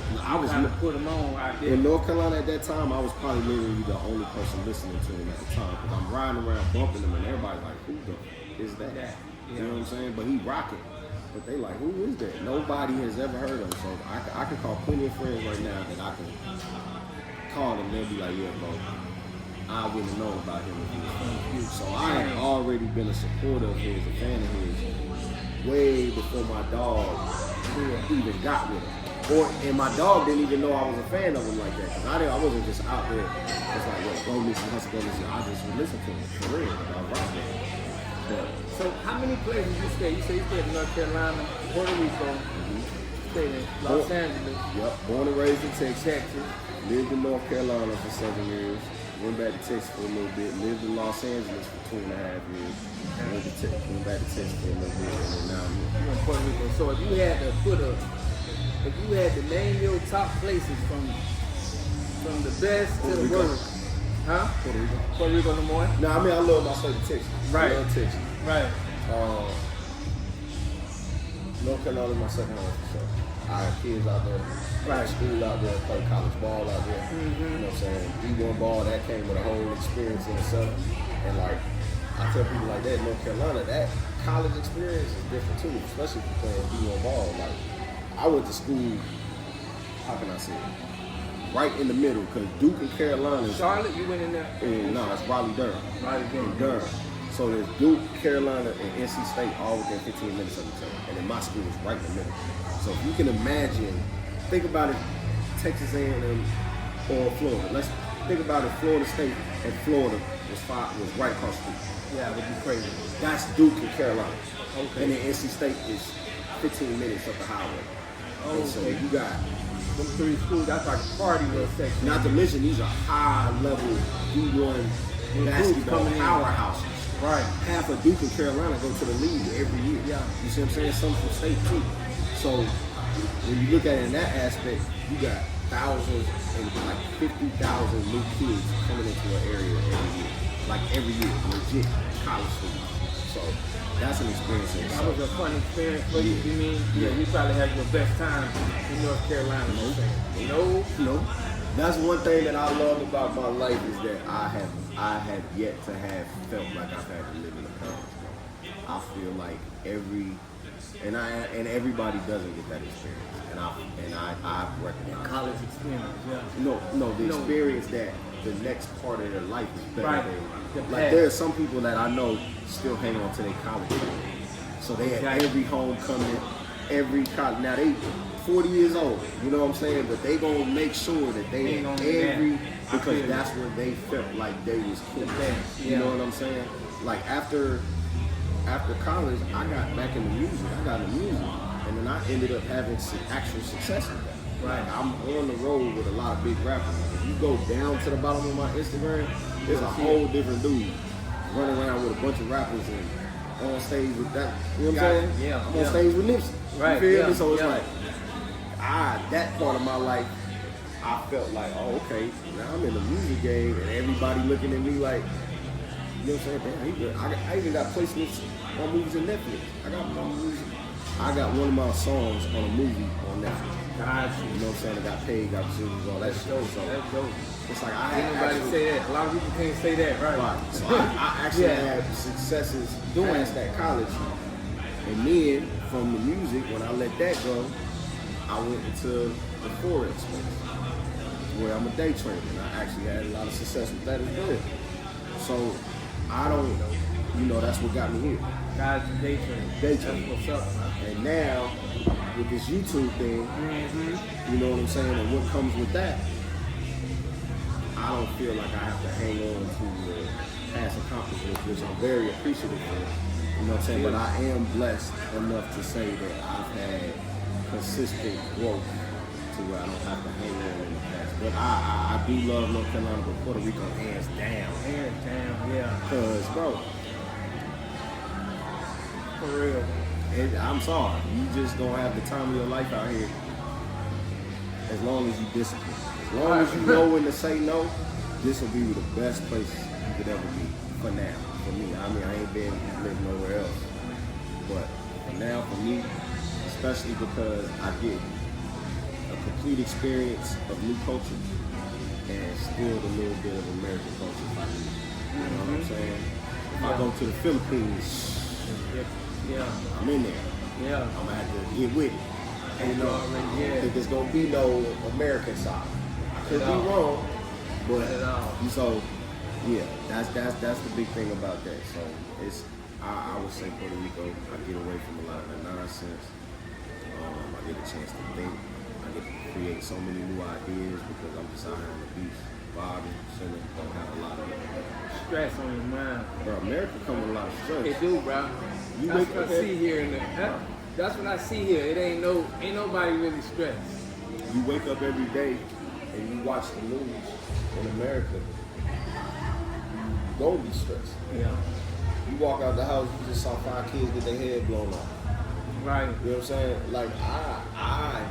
Speaker 3: trying to put him on out there.
Speaker 2: In North Carolina at that time. I was probably literally the only person listening to him at the time because I'm riding around bumping him and everybody's like, "Who the is that?" You know what I'm saying? But he rocking. But they like, "Who is that?" Nobody has ever heard of him. So I can call plenty of friends right now that I can call them. They'll be like, "Yeah, bro, I wouldn't have known about him if he was from you." So I had already been a supporter of his, a fan of his, way before my dog even got with him. And my dog didn't even know I was a fan of him like that. Cause I wasn't just out there just like, "Yo, go listen, Hussle, go listen." I just would listen to him for real. I rock with him.
Speaker 3: So how many places you stay? You say you stayed in North Carolina, Puerto Rico, stayed in Los Angeles.
Speaker 2: Yep, born and raised in Texas. Lived in North Carolina for 7 years. Went back to Texas for a little bit. Lived in Los Angeles for 2.5 years. Went back to Texas for a little bit, and then now I'm here.
Speaker 3: You're in Puerto Rico. So if you had to name your top places from the best to the worst Huh?
Speaker 2: Puerto Rico.
Speaker 3: Puerto Rico no more?
Speaker 2: No, I mean I love my state of Texas.
Speaker 3: Right.
Speaker 2: I love Texas.
Speaker 3: Right.
Speaker 2: North Carolina is my second home for sure. I have kids out there,
Speaker 3: Right.
Speaker 2: school out there, play college ball out there.
Speaker 3: Mm-hmm.
Speaker 2: You know what I'm saying? D1 ball, that came with a whole experience in itself. And like, I tell people like that, North Carolina, that college experience is different too, especially if you're playing D1 ball. Like, I went to school, how can I say it? Right in the middle, because Duke and Carolina is,
Speaker 3: Charlotte, you went in there?
Speaker 2: no, it's Raleigh-Durham.
Speaker 3: Raleigh-Durham.
Speaker 2: Durham. So there's Duke, Carolina, and NC State all within 15 minutes of each other. And then my school is right in the middle. So if you can imagine, think about it, Texas A&M or Florida. Let's think about it, Florida State and Florida was right across the street.
Speaker 3: Yeah, it would be crazy.
Speaker 2: That's Duke and Carolina.
Speaker 3: Okay.
Speaker 2: And then NC State is 15 minutes up the highway.
Speaker 3: Oh,
Speaker 2: And so
Speaker 3: okay.
Speaker 2: you got,
Speaker 3: Them three schools, that's like a party little section.
Speaker 2: not to mention these are high-level D1 basketball
Speaker 3: coming in.
Speaker 2: powerhouses.
Speaker 3: Right.
Speaker 2: Half of Duke and Carolina go to the league every year.
Speaker 3: Yeah.
Speaker 2: You see what I'm saying? Some from state too. So when you look at it in that aspect, you got thousands and like 50,000 new kids coming into an area every year. Like every year, legit college students. So that's an experience in
Speaker 3: That
Speaker 2: itself.
Speaker 3: was a fun experience for you. You mean, yeah, you probably had your best time in North Carolina.
Speaker 2: No. That's one thing that I love about my life is that I have yet to have felt like I've had to live in a college. I feel like everybody doesn't get that experience, and I recognize
Speaker 3: College experience, yeah.
Speaker 2: no the experience that the next part of their life is better
Speaker 3: Right.
Speaker 2: than
Speaker 3: The
Speaker 2: like
Speaker 3: past.
Speaker 2: there are some people that I know still hang on to their college years. So they at
Speaker 3: Exactly.
Speaker 2: every homecoming, every college. Now they 40 years old, you know what I'm saying? But they gonna make sure that they
Speaker 3: Hang on to
Speaker 2: every
Speaker 3: that. I
Speaker 2: because
Speaker 3: feel
Speaker 2: that's when they felt like they was cool.
Speaker 3: best,
Speaker 2: You
Speaker 3: yeah.
Speaker 2: know what I'm saying? Like after college, I got back into music. I got into music, and then I ended up having actual success with that.
Speaker 3: Right.
Speaker 2: Like, I'm on the road with a lot of big rappers. If you go down to the bottom of my Instagram, there's a whole different dude running around with a bunch of rappers and on stage with that. You know what I'm saying?
Speaker 3: Yeah,
Speaker 2: I'm
Speaker 3: yeah.
Speaker 2: on stage with Nipsey.
Speaker 3: Right,
Speaker 2: You feel
Speaker 3: yeah,
Speaker 2: me? So it's
Speaker 3: yeah.
Speaker 2: like, that part of my life, I felt like, oh, okay, now I'm in the music game and everybody looking at me like, you know what I'm saying? Damn, I even got placements on movies on Netflix. I got one of my songs on a movie on Netflix.
Speaker 3: Gotcha.
Speaker 2: You know what I'm saying? I got paid, got receivers, all that shit. So
Speaker 3: That's dope.
Speaker 2: it's like I
Speaker 3: Ain't
Speaker 2: had
Speaker 3: nobody
Speaker 2: actual,
Speaker 3: say that. A lot of people can't say that, right?
Speaker 2: right. So I actually
Speaker 3: Yeah.
Speaker 2: had successes doing that college. And then from the music, when I let that go, I went into the Forex space where I'm a day trader. And I actually had a lot of success with that as well. So I don't, that's what got me here.
Speaker 3: Guys, day trading.
Speaker 2: Day
Speaker 3: That's
Speaker 2: trading.
Speaker 3: what's up, man.
Speaker 2: And now, with this YouTube thing, you know what I'm saying, and what comes with that, I don't feel like I have to hang on to past accomplishments, which I'm very appreciative for. You know what I'm saying? But I am blessed enough to say that I've had consistent growth to where I don't have to hang on in the past. But I do love North Carolina, but Puerto Rico hands down.
Speaker 3: Hands down, yeah.
Speaker 2: Because, bro,
Speaker 3: For real.
Speaker 2: I'm sorry, you just don't have the time of your life out here. As long as you discipline, as long as you know when to say no, this will be the best place you could ever be. For now, for me. I mean, I ain't been living nowhere else, but for now, for me, especially because I get a complete experience of new culture and still a little bit of American culture. If I need. You know what I'm saying? If I go to the Philippines.
Speaker 3: Yeah.
Speaker 2: I'm in there.
Speaker 3: Yeah.
Speaker 2: I'm gonna have to get with it. And
Speaker 3: You already did.
Speaker 2: I think there's gonna be no American side. I could be wrong, but
Speaker 3: Not at all.
Speaker 2: so yeah, that's the big thing about that. So it's I would say Puerto Rico. I get away from a lot of the nonsense. I get a chance to think. I get to create so many new ideas because I'm just out here on the beach, vibing, chilling. Don't have a lot of
Speaker 3: Stress on your mind.
Speaker 2: bro. America come with a lot of stress.
Speaker 3: It do, bro.
Speaker 2: You
Speaker 3: That's
Speaker 2: wake
Speaker 3: what
Speaker 2: up
Speaker 3: I see here. That's what I see here. It ain't nobody really stressed.
Speaker 2: You wake up every day and you watch the news in America, you gonna be stressed.
Speaker 3: Yeah.
Speaker 2: You walk out the house, you just saw 5 kids get their head blown off.
Speaker 3: Right.
Speaker 2: You know what I'm saying? Like I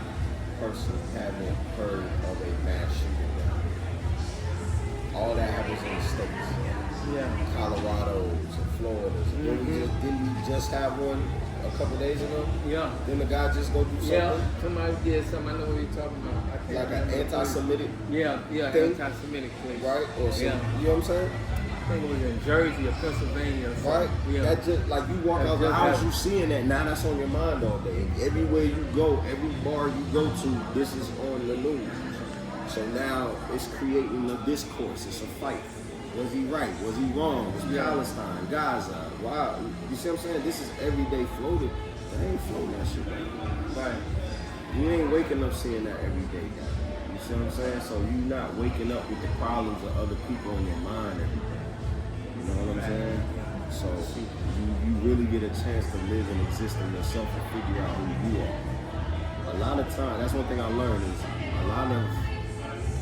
Speaker 2: personally haven't heard of a mass shooting. All all that happens in the States.
Speaker 3: Yeah.
Speaker 2: Colorado's and Florida's. Didn't you just have one a couple days ago?
Speaker 3: Yeah.
Speaker 2: Then the guy just go do something?
Speaker 3: Yeah, somebody did something. I know what you're talking about. I can't
Speaker 2: Like an
Speaker 3: remember.
Speaker 2: anti-Semitic
Speaker 3: Yeah,
Speaker 2: thing?
Speaker 3: anti-Semitic place.
Speaker 2: right? Or some,
Speaker 3: Yeah.
Speaker 2: you know what I'm saying?
Speaker 3: I think it was in Jersey or Pennsylvania or something.
Speaker 2: Right?
Speaker 3: Yeah.
Speaker 2: That just like you walk
Speaker 3: That
Speaker 2: out the
Speaker 3: just
Speaker 2: house,
Speaker 3: happened.
Speaker 2: you seeing that. Now that's on your mind all day. Everywhere you go, every bar you go to, this is on the news. So now it's creating a discourse. It's a fight. Was he right? Was he wrong? Was Palestine, Gaza? Wow. You see what I'm saying? This is everyday floated. They ain't floating that shit right.
Speaker 3: Right.
Speaker 2: You ain't waking up seeing that every day, guy. You see what I'm saying? So you not waking up with the problems of other people on your mind every day. You know what I'm saying? So you really get a chance to live and exist in yourself and figure out who you are. A lot of time, that's one thing I learned is a lot of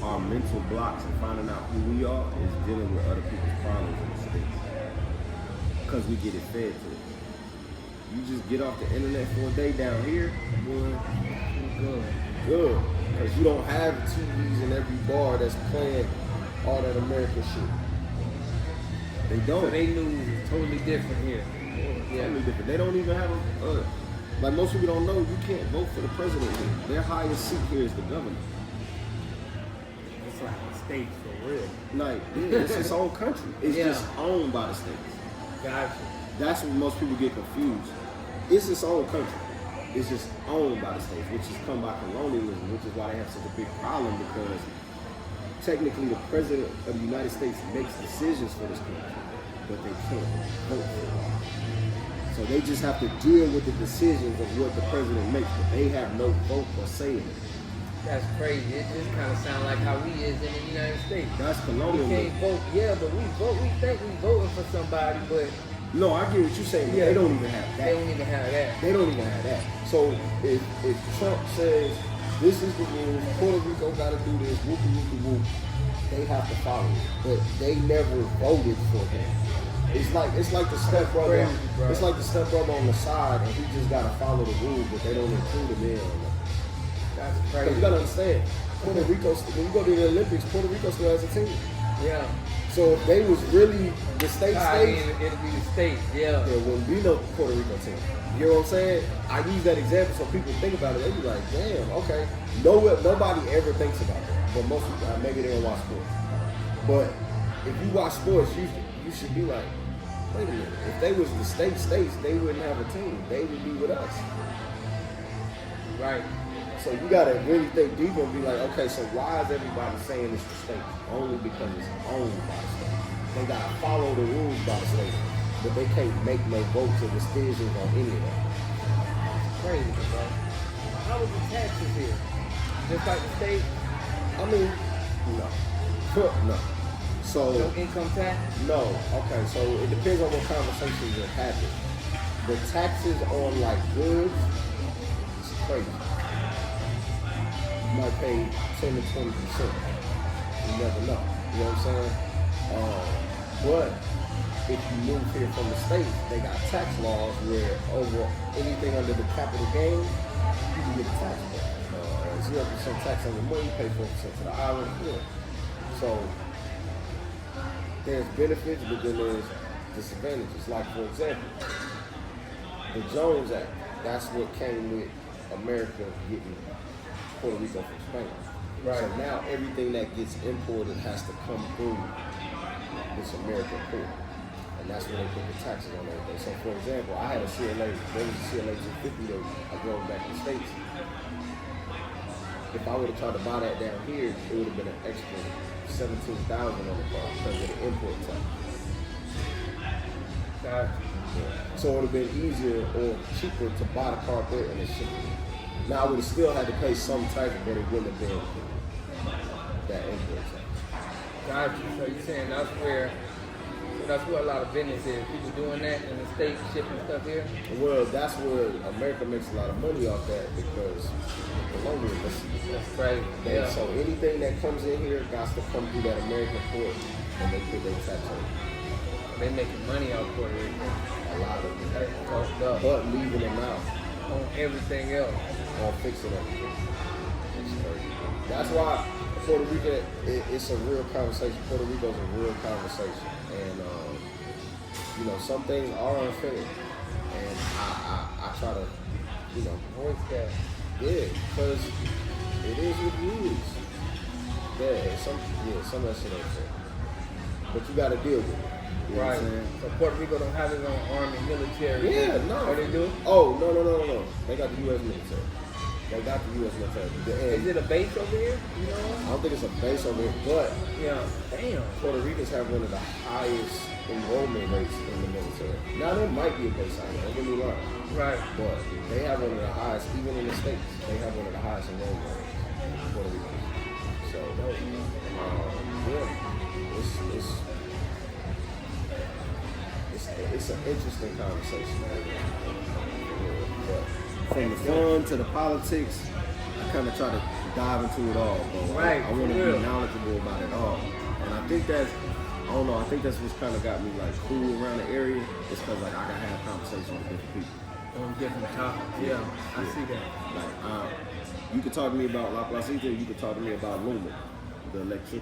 Speaker 2: our mental blocks and finding out who we are is dealing with other people's problems and mistakes. Because we get it fed to it. You just get off the internet for a day down here, boy, good. Because you don't have TVs in every bar that's playing all that American shit. They don't.
Speaker 3: So they knew it was totally different here. Yeah.
Speaker 2: Totally different. They don't even have like most people don't know, you can't vote for the president here. Their highest seat here is the governor.
Speaker 3: It's like a state for real.
Speaker 2: Like, yeah, it's its own country. It's just owned by the states.
Speaker 3: Gotcha.
Speaker 2: That's when most people get confused. It's its own country. It's just owned by the states, which has come by colonialism, which is why they have such a big problem, because technically the president of the United States makes decisions for this country, but they can't vote for it. So they just have to deal with the decisions of what the president makes, but they have no vote or say in it.
Speaker 3: That's crazy. It just kind of sounds like how we is in the United States.
Speaker 2: That's
Speaker 3: We
Speaker 2: colonialism.
Speaker 3: can't vote. Yeah, but we vote. We think we voting for somebody, but
Speaker 2: No, I get what you're saying, but they don't even have that.
Speaker 3: they don't even have that.
Speaker 2: They don't even have that. So if Trump says this is the rules, Puerto Rico got to do this, whoopie whoopie whoop, they have to follow it. But they never voted for him. It's like the step brother.
Speaker 3: crazy, bro.
Speaker 2: It's like the step brother on the side, and he just got to follow the rules, but they don't include him in.
Speaker 3: That's
Speaker 2: Because
Speaker 3: crazy.
Speaker 2: you got to understand, Puerto Rico. When you go to the Olympics, Puerto Rico still has a team.
Speaker 3: Yeah.
Speaker 2: So if they was really the state
Speaker 3: I mean,
Speaker 2: state.
Speaker 3: it'll be the state. Yeah.
Speaker 2: There wouldn't be no Puerto Rico team. You know what I'm saying? I use that example so people think about it. They be like, damn, okay. Nobody ever thinks about that. But most people, maybe they don't watch sports. But if you watch sports, you should be like, wait a minute. If they was the states, they wouldn't have a team. They would be with us.
Speaker 3: Right.
Speaker 2: So you gotta really think deeper and be like, okay, so why is everybody saying it's the state? Only because it's owned by the state. They gotta follow the rules by the state, but they can't make no votes or decisions on any of that.
Speaker 3: Crazy, bro. How was the taxes here? Just like the state?
Speaker 2: I mean, no. No. So,
Speaker 3: No income tax?
Speaker 2: no. Okay, so it depends on what conversations you're having. The taxes on like goods, it's crazy. You might pay 10 to 20%. You never know. You know what I'm saying? But if you move here from the States, they got tax laws where over anything under the capital gain, you can get a tax break. 0% tax on your money, pay 4% to the island. Yeah. So there's benefits, but then there's disadvantages. Like, for example, the Jones Act, that's what came with America getting Puerto Rico from Spain.
Speaker 3: Right.
Speaker 2: So now everything that gets imported has to come through this American port. And that's where they put the taxes on everything. So for example, I had a CLA, there was a CLA 250 that I drove back to the States. If I would have tried to buy that down here, it would have been an extra $17,000 on the car because of the import tax. So it would have been easier or cheaper to buy the car there and then ship it. Now I would have still had to pay some tax, but it wouldn't have been that import tax.
Speaker 3: Gotcha. So you're saying that's where a lot of business is. People doing that in the States, shipping stuff here?
Speaker 2: Well, that's where America makes a lot of money off that because colonialism.
Speaker 3: That's crazy. Yeah.
Speaker 2: So anything that comes in here got to come through that American port and they put their tax on it.
Speaker 3: They making money off Puerto Rico.
Speaker 2: A lot of it.
Speaker 3: That's fucked up.
Speaker 2: But leaving them out
Speaker 3: On everything else.
Speaker 2: on fixing everything. It's crazy. That's why Puerto Rico, it's a real conversation. Puerto Rico's a real conversation, and you know, some things are unfair, and I try to, you know,
Speaker 3: Voice that.
Speaker 2: yeah, because it is what it is. Yeah, some of that shit ain't fair, but you got to deal with it. You know
Speaker 3: Right.
Speaker 2: what I'm saying?
Speaker 3: So Puerto Rico don't have its own army, military.
Speaker 2: Yeah, no.
Speaker 3: Oh, they do?
Speaker 2: Oh, no. They got the U.S. military. They got the U.S. military.
Speaker 3: Is it a base over here? You know
Speaker 2: I
Speaker 3: what?
Speaker 2: don't think it's a base over here, but
Speaker 3: Yeah. Damn.
Speaker 2: Puerto Ricans have one of the highest enrollment rates in the military. Now, there might be a base out there, don't get me wrong.
Speaker 3: Right.
Speaker 2: But they have one of the highest, even in the States, they have one of the highest enrollment rates in Puerto Rico. So, yeah, it's an interesting conversation. But from the fun to the politics, I kind of try to dive into it all, bro.
Speaker 3: Right,
Speaker 2: I want to
Speaker 3: for real.
Speaker 2: be knowledgeable about it all. And I think that's, I don't know, I think that's what's kind of got me like cool around the area. It's because like I can have conversations with different people.
Speaker 3: On different topics. Yeah, I see that.
Speaker 2: Like, you could talk to me about La Placita, you could talk to me about Lumen, the electric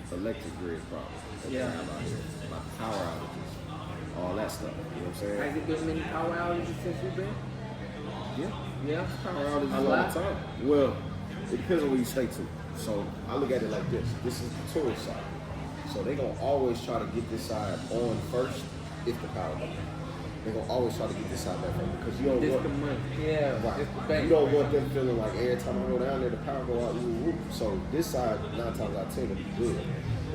Speaker 2: grid problem that we
Speaker 3: Yeah.
Speaker 2: have out here, about power outages, all that stuff. You know what I'm saying?
Speaker 3: Has it been many power outages since you've been?
Speaker 2: Yeah.
Speaker 3: Yeah.
Speaker 2: Power outages
Speaker 3: A
Speaker 2: all
Speaker 3: lot?
Speaker 2: the time. Well, it depends on where you stay to. So I look at it like this. This is the tourist side. So they're gonna always try to get this side on first if the power goes out. They're gonna always try to get this side back on because you don't
Speaker 3: This
Speaker 2: want
Speaker 3: the money. Yeah.
Speaker 2: right.
Speaker 3: It's the bank.
Speaker 2: You don't want them feeling like every time I go down there the power go out. Woo. So this side 9 times out of 10 will be good.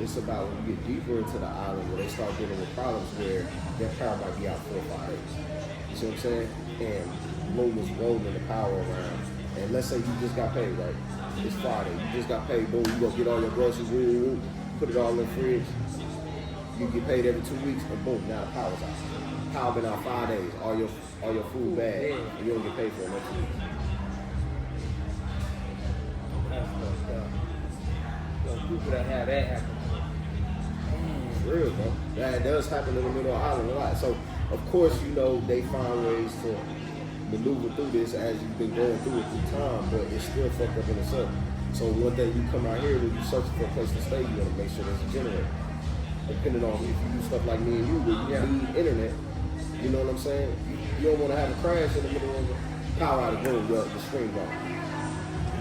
Speaker 2: It's about when you get deeper into the island where they start dealing with problems where their power might be out 4 or 5 days. You see what I'm saying? And Loom is rolling the power around. And let's say you just got paid, right? It's Friday. You just got paid. Boom. You go get all your groceries. Woo. Put it all in the fridge. You get paid every 2 weeks, and boom, now the power's out. Power been out 5 days. All your food bad.
Speaker 3: Yeah.
Speaker 2: And you don't get paid for it next week.
Speaker 3: That's fucked up. So people that have that happen.
Speaker 2: It's real, bro. That does happen in the middle of the island a lot. So, of course, you know, they find ways to maneuver through this as you've been going through it through time, but it's still fucked up in itself. So one day you come out here, when you searching for a place to stay, you want to make sure there's a generator. Depending on if you do stuff like me and you, where you need internet, you know what I'm saying? You don't want to have a crash in the middle of the power out of the room, the screen gone.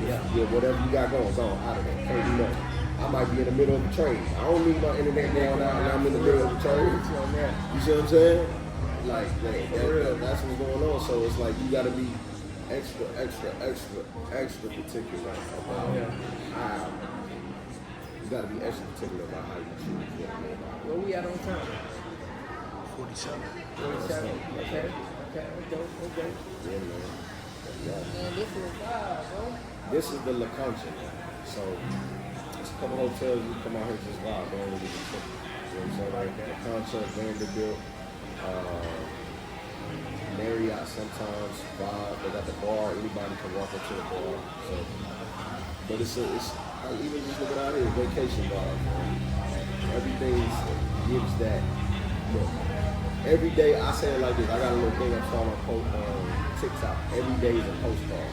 Speaker 2: Yeah, whatever you got going, gone, out of there. Can't do nothing. I might be in the middle of a trade. I don't need my internet going out and I'm in the middle of a trade. You see what I'm saying? Like, that's what's going on. So it's like you gotta be extra particular about how you gotta be extra particular about how you choose what you live out.
Speaker 3: Where we at on time?
Speaker 4: 47.
Speaker 3: 47. Okay. Okay.
Speaker 2: Yeah, man. Yeah.
Speaker 3: Man, this is wild, bro.
Speaker 2: This is the La Concha. So it's a couple hotels you come out here just vibe, don't really get tripped. You know what I'm saying? Like La Concha, Vanderbilt, Marriott sometimes, vibe. They got the bar, anybody can walk up to the bar. So, but it's even just looking out here, vacation vibe. Everything gives that look. Every day I say it like this. I got a little thing I'm starting on TikTok. Every day is a postcard.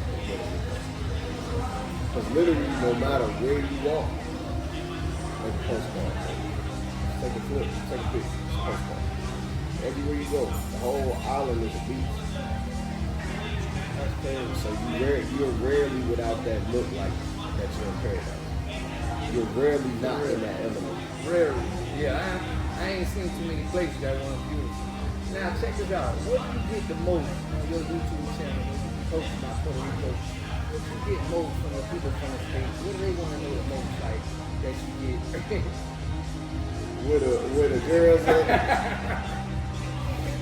Speaker 2: Because literally, no matter where you walk, there's a postcard. Take a flip, take a picture, it's a postcard. Everywhere you go, the whole island is a beach. That's crazy. So you're rarely without that look like that you're in paradise. You're rarely not in that element.
Speaker 3: Rarely. Yeah, I ain't seen too many places that want to beautiful. Now check this out. What do you get the most on your YouTube channel when you post about Puerto Rico? What do you get most from the people from the States? What do they want to know the most like that you get?
Speaker 2: Where the girls at?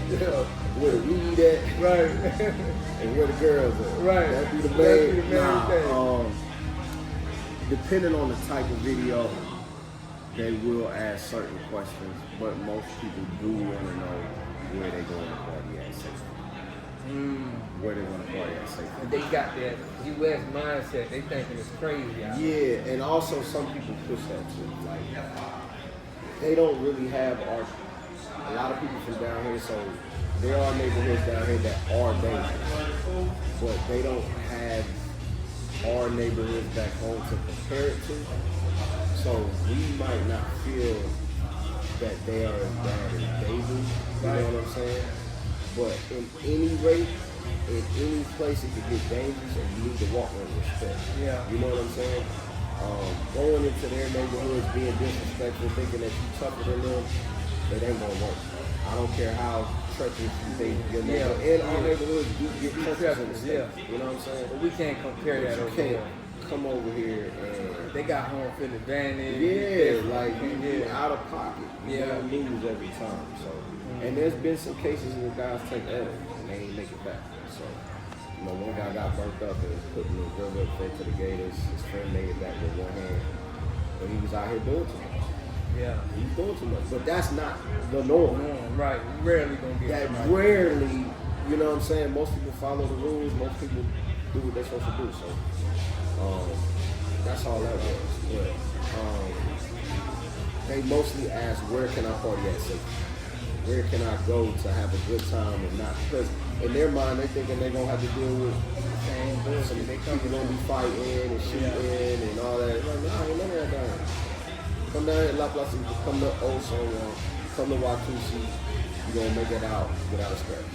Speaker 2: Yeah, where the weed at?
Speaker 3: Right.
Speaker 2: And where the girls at?
Speaker 3: Right.
Speaker 2: That'd be the
Speaker 3: That'd be
Speaker 2: main,
Speaker 3: the main thing.
Speaker 2: Depending on the type of video, they will ask certain questions, but most people do want to know where they going to party at safely. Where they want to party at safely.
Speaker 3: And they got that U.S. mindset. They thinking it's crazy out here.
Speaker 2: Yeah, and also some people push that too. Like, they don't really have art. A lot of people from down here, so there are neighborhoods down here that are dangerous, but they don't have our neighborhoods back home to compare it to. So we might not feel that they are as bad as they do. You know what I'm saying? But in any rate, in any place, it could get dangerous, and you need to walk with respect.
Speaker 3: Yeah.
Speaker 2: You know what I'm saying? Going into their neighborhoods, being disrespectful, thinking that you tougher than them, it ain't gonna work. I don't care how treacherous you think your neighborhood. In our neighborhoods, you get treacherous. You know what I'm saying?
Speaker 3: But we can't compare that.
Speaker 2: You can't come over here and
Speaker 3: they got home field advantage.
Speaker 2: yeah, like you out of pocket. You
Speaker 3: Yeah.
Speaker 2: don't lose every time. So, and there's been some cases where guys take L's and they ain't make it back. So, you know, one guy got burnt up and was put in the river, fed to the Gators. His friend made it back with one hand, but he was out here doing too much.
Speaker 3: Yeah.
Speaker 2: He's doing too much, but that's not the norm.
Speaker 3: Right. You rarely gonna get
Speaker 2: That
Speaker 3: right.
Speaker 2: rarely, you know what I'm saying? Most people follow the rules. Most people do what they're supposed to do. So, that's all that was. But they mostly ask, where can I party at safely? Where can I go to have a good time and not? Because in their mind, they're thinking they're gonna have to deal with some people gonna be fighting and shooting and all that. Like, no, ain't none of that down here. Come down here to La Plaza, come to Old San Juan, come to Watusi, you're gonna make it out without a scratch.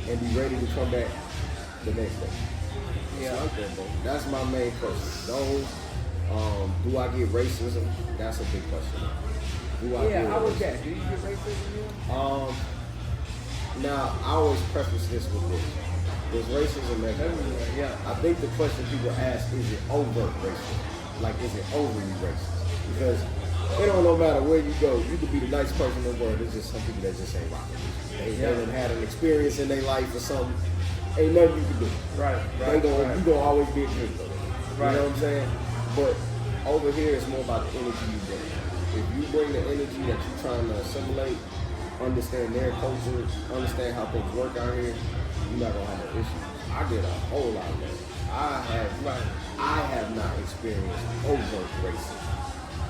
Speaker 2: And be ready to come back the next day.
Speaker 3: Yeah.
Speaker 2: So, okay, bro. That's my main question. Those, do I get racism? That's a big question. Do I get
Speaker 3: how was
Speaker 2: racism?
Speaker 3: that? Do you get racism here?
Speaker 2: Now, I always preface this with this. There's racism everywhere.
Speaker 3: Yeah.
Speaker 2: I think the question people ask, is it overt racism? Like, is it overly racist? Because it don't no matter where you go, you could be the nice person in the world. There's just some people that just ain't rocking. They haven't had an experience in their life or something. Ain't nothing you can do.
Speaker 3: Right.
Speaker 2: You gonna always be a good though.
Speaker 3: Right.
Speaker 2: You know what I'm saying? But over here, it's more about the energy you bring. If you bring the energy that you're trying to assimilate, understand their culture, understand how things work out here, you're not gonna have no issues. I get a whole lot of that. I have not experienced overt racism.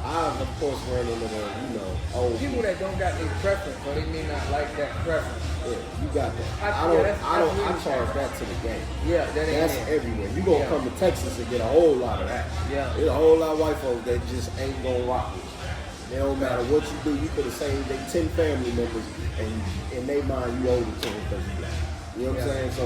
Speaker 2: I've of course run into the, old
Speaker 3: People that don't got any preference, or they may not like that preference.
Speaker 2: Yeah, you got that. I charge that to the game.
Speaker 3: Yeah,
Speaker 2: that's everywhere. You gonna come to Texas and get a whole lot of that.
Speaker 3: Yeah.
Speaker 2: There's a whole lot of white folks that just ain't gonna rock with you. It don't matter what you do. You could have saved they 10 family members, and in their mind you owe it to them because you black. You know what I'm saying? So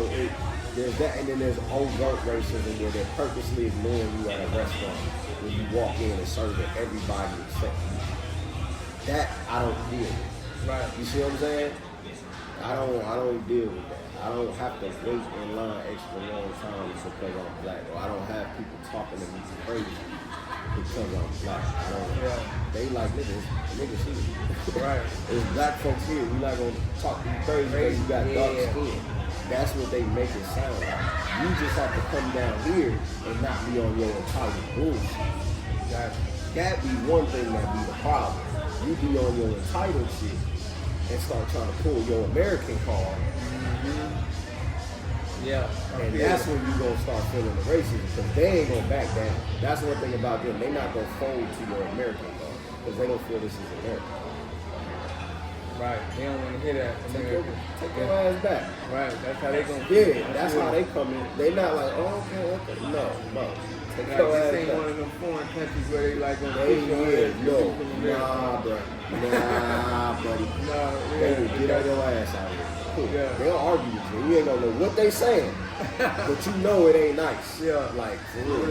Speaker 2: there's that, and then there's overt racism where they're purposely ignoring you at a restaurant when you walk in and serve it everybody except you. That I don't deal with.
Speaker 3: Right.
Speaker 2: You see what I'm saying? I don't deal with that. I don't have to wait in line extra long time because I'm black, or I don't have people talking to me crazy because I'm black. They like niggas here.
Speaker 3: Right.
Speaker 2: There's black folks here. We not gonna talk to you crazy because you got dark skin. That's what they make it sound like. You just have to come down here and not be on your entitled bullshit. That be one thing that be the problem. You be on your entitled shit and start trying to pull your American card.
Speaker 3: Yeah.
Speaker 2: And that's when you gonna start feeling the racism, because they ain't gonna back down. That's one thing about them. They not gonna fold to your American card because they don't feel this is America.
Speaker 3: Right. They don't want to hear that.
Speaker 2: Take your ass back.
Speaker 3: Right. That's how they gonna.
Speaker 2: Yeah, that's how they come in. They not like, oh, okay. No. Take
Speaker 3: Like,
Speaker 2: your
Speaker 3: this
Speaker 2: ass
Speaker 3: ain't
Speaker 2: back.
Speaker 3: one of them foreign countries where they like gonna
Speaker 2: They
Speaker 3: push your
Speaker 2: yeah,
Speaker 3: ass.
Speaker 2: no, nah, bro. Nah, buddy. They will get on your ass out of here. Cool.
Speaker 3: Yeah.
Speaker 2: They'll argue with you. You ain't gonna know what they saying, but you know it ain't nice.
Speaker 3: Yeah.
Speaker 2: Like for real,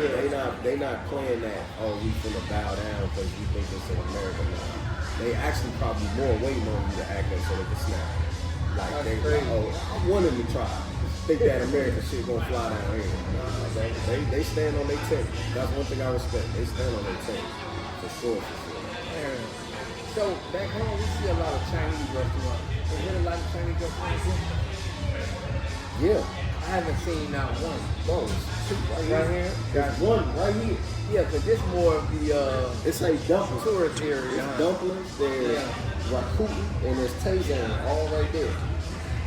Speaker 2: they not playing that. Oh, we finna bow down because we think it's in America now. They actually probably more waiting on you to act up so they can snap. Like
Speaker 3: That's
Speaker 2: they
Speaker 3: crazy.
Speaker 2: like, oh, I wanted to try. Think that American shit gonna fly down here. Nah, they stand on their 10. That's one thing I respect. They stand on their 10. For sure.
Speaker 3: So back home we see a lot of Chinese restaurants. Is there a lot of Chinese restaurants here?
Speaker 2: Yeah.
Speaker 3: I haven't seen not one.
Speaker 2: No, it's two right here.
Speaker 3: There's
Speaker 2: one right here.
Speaker 3: Yeah, because this more of the
Speaker 2: It's a dumpling.
Speaker 3: tourist area.
Speaker 2: There's dumplings, there's rakuti, and there's Tazan all right there.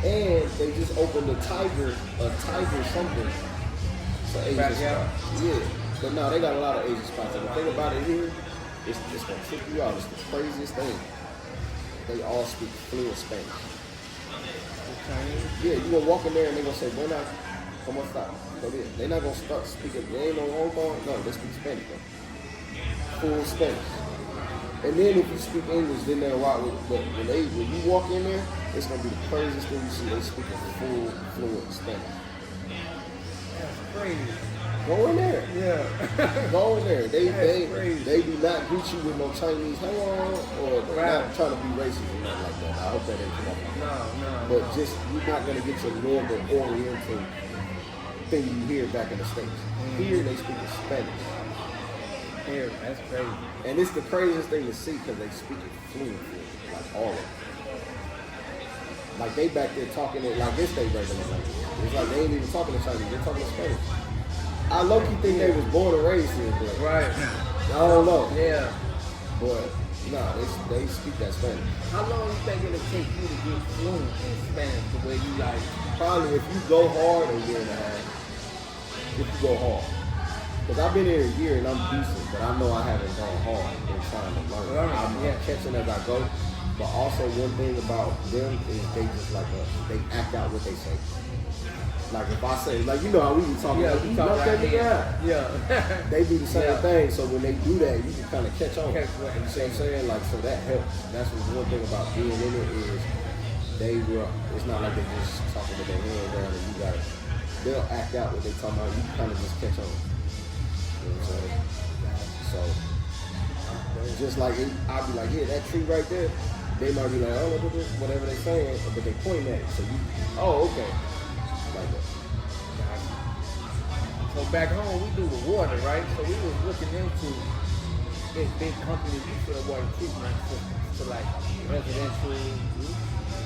Speaker 2: And they just opened a tiger something. It's an Asian spot. Yeah. But no, they got a lot of Asian spots. And the thing about it here, it's gonna trip you out. It's the craziest thing. They all speak fluent Spanish.
Speaker 3: Chinese?
Speaker 2: Yeah, you gonna walk in there and they gonna say buenas Come on, stop. Go there. They're not gonna start speaking. They ain't no Hong Kong. No, they speak Spanish, bro. Full Spanish. And then if you speak English, then they'll rock with. But when you walk in there, it's gonna be the craziest thing you see. They speak a full fluent Spanish.
Speaker 3: That's crazy.
Speaker 2: Go in there.
Speaker 3: Yeah.
Speaker 2: Go in there.
Speaker 3: Crazy.
Speaker 2: They do not greet you with no Chinese hello or they're not trying to be racist or nothing like that. I hope that ain't come up.
Speaker 3: No.
Speaker 2: But just you're not gonna get your normal Oriental thing you hear back in the States. Here they speak in Spanish.
Speaker 3: Here, that's crazy.
Speaker 2: And it's the craziest thing to see because they speak it fluently, like all of it. Like they back there talking it like this they regular language. It's like they ain't even talking to Chinese, they're talking to Spanish. I low-key think they was born and raised here, but
Speaker 3: Right.
Speaker 2: I don't know.
Speaker 3: Yeah.
Speaker 2: But nah, they speak that Spanish.
Speaker 3: How long you think it'll take you to get fluent in Spanish the way you like?
Speaker 2: Probably if you go hard, a year and a half. If you go hard. Because I've been here a year and I'm decent, but I know I haven't gone hard in trying to learn. I'm catching as I go. But also one thing about them is they just like they act out what they say. Like if I say, like you know how we be talking, like,
Speaker 3: we talk right here. Yeah.
Speaker 2: They do the same
Speaker 3: Yeah.
Speaker 2: thing. So when they do that, you can kind of catch on.
Speaker 3: Catch what
Speaker 2: You see what I'm saying? Like so that helps. That's one thing about being in it is it's not like they just talking with their hand down and you got it. They'll act out what they talking about. You kind of just catch on. You know what I'm saying? So just like I'll be like, yeah, that tree right there. They might be like, oh, look at this, whatever they saying, but they point at it. So you, oh, okay, like that.
Speaker 3: So back home we do the water, right? So we was looking into this big company we sell water treatment systems to like residential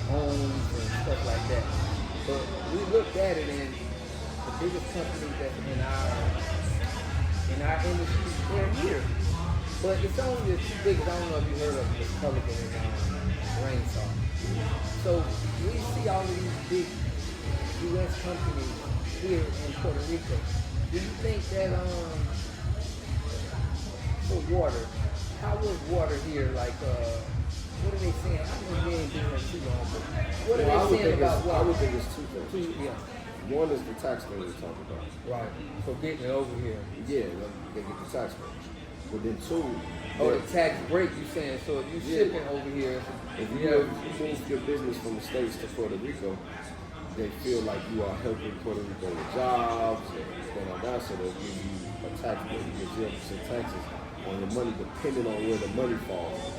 Speaker 3: homes and stuff like that. But we looked at it and the biggest companies that's in our industry, they're here. But it's only the two biggest. I don't know if you heard of the Pelican and Rainsaw. So we see all of these big U.S. companies here in Puerto Rico. Do you think that for water, how was water here? Like, what are they saying? I know we ain't been here too long, but what are they saying about water?
Speaker 2: I would think it's two things.
Speaker 3: Yeah.
Speaker 2: One is the tax thing we're talking about.
Speaker 3: Right. So getting it over here.
Speaker 2: Yeah, they get the tax break. But then two,
Speaker 3: the tax break you saying, so if you shipping over here,
Speaker 2: if you move your business from the States to Puerto Rico, they feel like you are helping Puerto Rico with jobs and going on that, so they'll give you a tax break, you get 0% taxes on your money depending on where the money falls.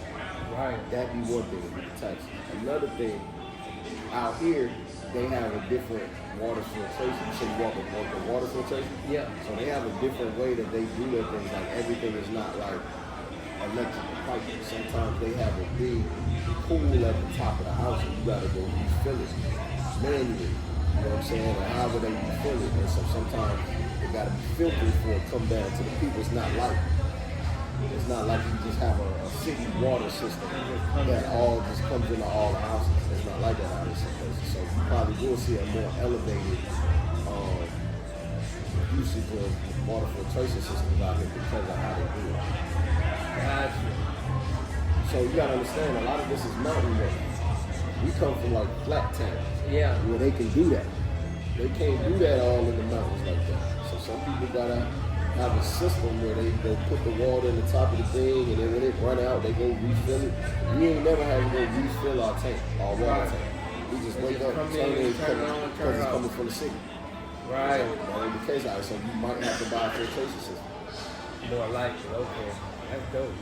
Speaker 3: Right.
Speaker 2: That'd be one thing with the taxes. Another thing, out here, they have a different water filtration. So you walk the water filtration?
Speaker 3: Yeah.
Speaker 2: So they have a different way that they do their things. Like everything is not like electrical piping. Sometimes they have a big pool at the top of the house and you gotta go refill it manually. You know what I'm saying? Or however they refill it. And so sometimes it gotta be filtered before it come down to the people. It's not like you just have a city water system that all just comes into all the houses. It's not like that out in some places. So you probably will see a more elevated usage of water filtration systems out here because of how they do it.
Speaker 3: Gotcha.
Speaker 2: So you gotta understand, a lot of this is mountain work. We come from like flat towns,
Speaker 3: Yeah.
Speaker 2: where they can do that. They can't do that all in the mountains like that. So some people gotta have a system where they put the water in the top of the thing, and then when it run out, they go refill it. We ain't never had to go refill our tank, our water tank. We just wake up, turn it on, because it's coming from the city.
Speaker 3: Right.
Speaker 2: So that ain't the case out here, so you might have to buy a filtration system.
Speaker 3: More like it. Okay. That's dope.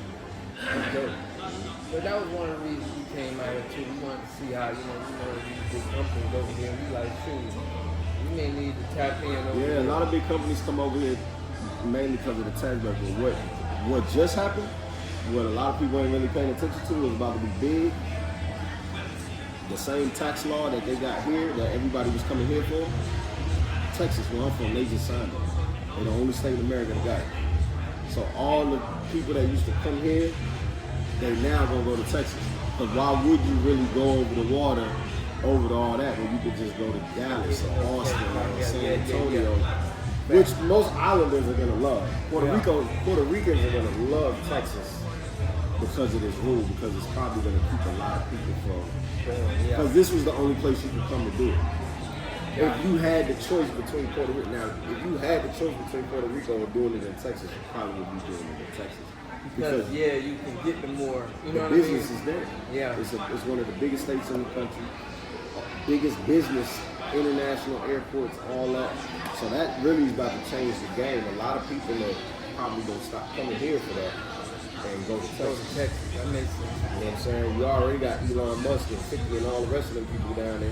Speaker 3: That's dope. But that was one of the reasons we came out here too. We wanted to see how, these big companies over here. We like, shoot, we may need to tap in over here.
Speaker 2: Yeah, a lot of big companies come over here mainly because of the tax break. But what just happened, what a lot of people ain't really paying attention to, is about to be big. The same tax law that they got here, that everybody was coming here for, Texas, where I'm from, they just signed it. They're the only state in America that got it. So all the people that used to come here, they now gonna go to Texas. Because why would you really go over the water, over to all that, when you could just go to Dallas or Austin or San Antonio, which most islanders are gonna love. Puerto Ricans are gonna love Texas because of this rule, because it's probably gonna keep a lot of people from. Because this was the only place you could come to do it. if you had the choice between Puerto Rico, now if you had the choice between Puerto Rico or doing it in Texas, you probably would be doing it in Texas.
Speaker 3: Because you can get the more, you know
Speaker 2: the
Speaker 3: what
Speaker 2: business
Speaker 3: I mean?
Speaker 2: is there.
Speaker 3: Yeah.
Speaker 2: It's one of the biggest states in the country, biggest business, international airports, all that. So that really is about to change the game. A lot of people are probably gonna stop coming here for that and go to Texas.
Speaker 3: That makes sense.
Speaker 2: You know what I'm saying? You already got Elon Musk and 50 and all the rest of them people down there.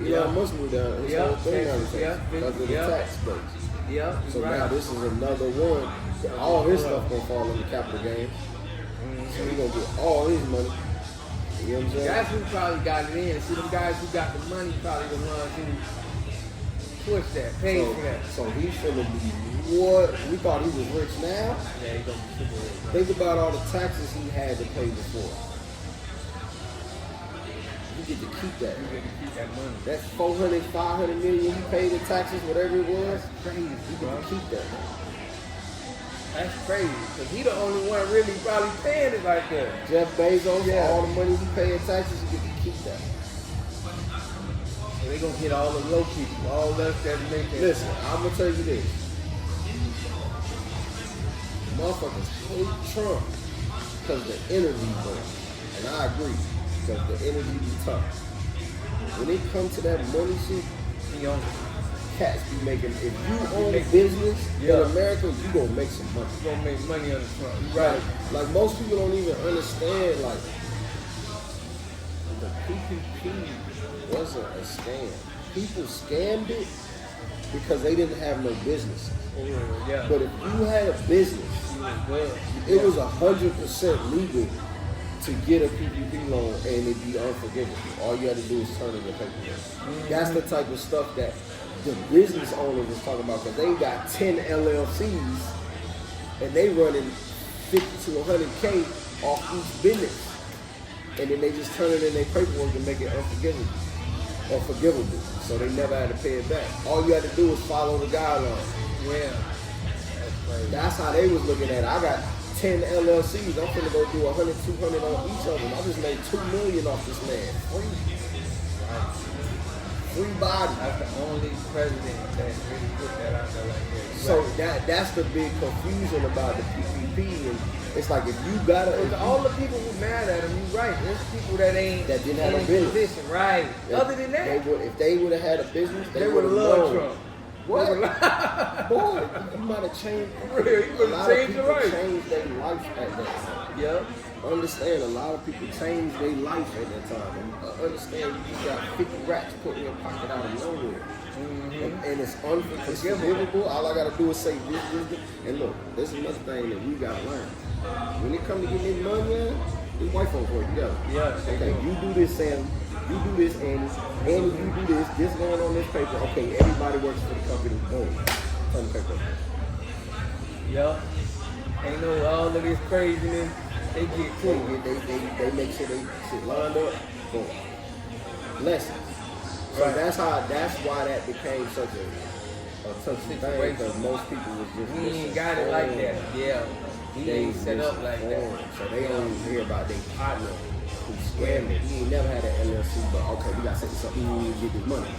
Speaker 3: Yeah.
Speaker 2: Elon Musk moved down. His whole thing down in Texas because of the tax breaks.
Speaker 3: Yeah.
Speaker 2: So now this is another one. All his stuff gonna fall in the capital gains. So he gonna get all his money. You know what I'm saying?
Speaker 3: That's who probably got it in. See, them guys who got the money probably the ones who push that, pay for that.
Speaker 2: So he's finna be what? We thought he was rich now.
Speaker 3: Yeah, he's gonna be super rich.
Speaker 2: Think about all the taxes he had to pay before. You get to keep that.
Speaker 3: You get to keep that money.
Speaker 2: That 400, 500 million he paid in taxes, whatever it was,
Speaker 3: Crazy,
Speaker 2: you get
Speaker 3: bro.
Speaker 2: to keep that.
Speaker 3: That's crazy. Because he the only one really probably paying it like that.
Speaker 2: Jeff Bezos,
Speaker 3: Yeah.
Speaker 2: all the money he paid in taxes, you get to keep that.
Speaker 3: So they gonna hit all the low people, all us that make it.
Speaker 2: Listen, I'm gonna tell you this. Motherfuckers hate Trump because the energy burns. And I agree, because the energy be tough. When it comes to that money shit,
Speaker 3: He on
Speaker 2: cats be making, if you own
Speaker 3: make-
Speaker 2: business
Speaker 3: Yeah.
Speaker 2: in America, you gonna make some money.
Speaker 3: You gonna make money on the Trump. You
Speaker 2: Right.
Speaker 3: right.
Speaker 2: Like most people don't even understand, like, the PPP wasn't a scam. People scammed it because they didn't have no business.
Speaker 3: Yeah.
Speaker 2: But if you had a business, it was 100% legal to get a PPP loan and it'd be unforgivable. All you had to do is turn in your paperwork. That's the type of stuff that the business owners was talking about, because they got 10 LLCs and they running 50 to 100K off each business. And then they just turn it in their paperwork and make it unforgivable or forgivable. So they never had to pay it back. All you had to do was follow the guidelines.
Speaker 3: Yeah.
Speaker 2: That's how they was looking at it. I got 10 LLCs. I'm finna go do 100, 200 on each of them. I just made $2 million off this man. Free body.
Speaker 3: That's the only president that really put that out there like that.
Speaker 2: So that's the big confusion about the PPP. And it's like if you got
Speaker 3: All the people who mad at him, you right. There's people that
Speaker 2: didn't have
Speaker 3: in
Speaker 2: a business.
Speaker 3: position, right? Other than that,
Speaker 2: if they would have had a business,
Speaker 3: they
Speaker 2: they
Speaker 3: would
Speaker 2: would
Speaker 3: have
Speaker 2: have
Speaker 3: loved
Speaker 2: known.
Speaker 3: Trump.
Speaker 2: What?
Speaker 3: They would've-
Speaker 2: Boy, you might have changed.
Speaker 3: For real, you
Speaker 2: a
Speaker 3: would've
Speaker 2: lot
Speaker 3: changed
Speaker 2: of
Speaker 3: your
Speaker 2: people
Speaker 3: life.
Speaker 2: changed their life at that time.
Speaker 3: Yep.
Speaker 2: Understand, a lot of people changed their life at that time. And, understand, you just got 50 rats put in your pocket out of nowhere. And it's unforgivable. All I gotta do is say this. And look, there's another thing that we gotta learn. When it comes to getting this money in, these white folks work together.
Speaker 3: Yeah.
Speaker 2: Okay, you do this, Sam. You do this, Annie. Annie, you do this. This going on this paper. Okay, everybody works for the company. Boom. Turn the paper.
Speaker 3: Yep. Ain't no all of this craziness. They get
Speaker 2: They
Speaker 3: cool.
Speaker 2: make sure they shit lined up. Boom. Lessons. So
Speaker 3: Right.
Speaker 2: that's why that became such a touchy thing, because most people was just
Speaker 3: We ain't got it like that. Yeah. He ain't set up like that.
Speaker 2: So they only hear about their partner who scammed it. He ain't never had an LLC, but okay, we got to set this up. We need to get this money.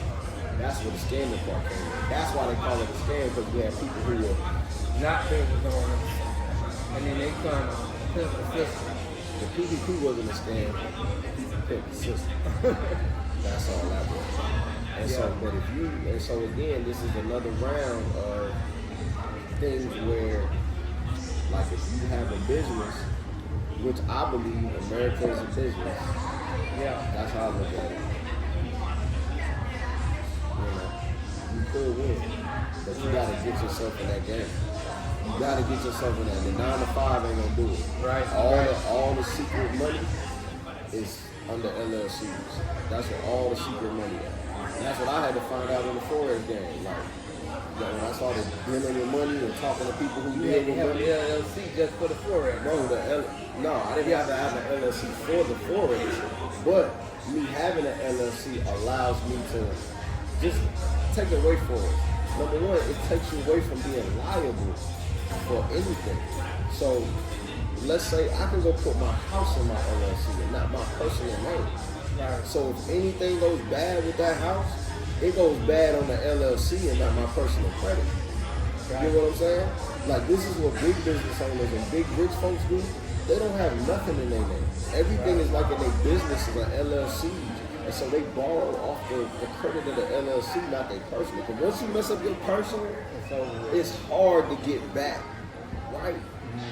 Speaker 2: That's where the scamming part came in. That's why they call it a scam, because we have people who were
Speaker 3: Not business owners. And then they come pimp the system.
Speaker 2: the PPP wasn't a scam. People pimped the system. That's all that was. And so, but so again, this is another round of things where, like, if you have a business, which I believe America is a business,
Speaker 3: Yeah.
Speaker 2: that's how I look at it. You could win, but you gotta get yourself in that game. You gotta get yourself in that. The 9 to 5 ain't gonna do it.
Speaker 3: Right.
Speaker 2: All the secret money is under LLCs. That's where all the secret money is. And that's what I had to find out in the Forex game. Like, when I started dealing with money and talking to people who
Speaker 3: You
Speaker 2: deal
Speaker 3: had to
Speaker 2: with
Speaker 3: have
Speaker 2: money.
Speaker 3: the LLC just for the forex.
Speaker 2: No, no, I didn't have to have an LLC for the Forex, but me having an LLC allows me to just take away Forex. Number one, it takes you away from being liable for anything. So let's say I can go put my house in my LLC and not my personal name.
Speaker 3: Right.
Speaker 2: So if anything goes bad with that house, it goes bad on the LLC and not my personal credit. You know what I'm saying? Like, this is what big business owners and big rich folks do. They don't have nothing in their name. Everything is like in their businesses or LLCs. And so they borrow off the credit of the LLC, not their personal. Because once you mess up your personal, it's hard to get back, right?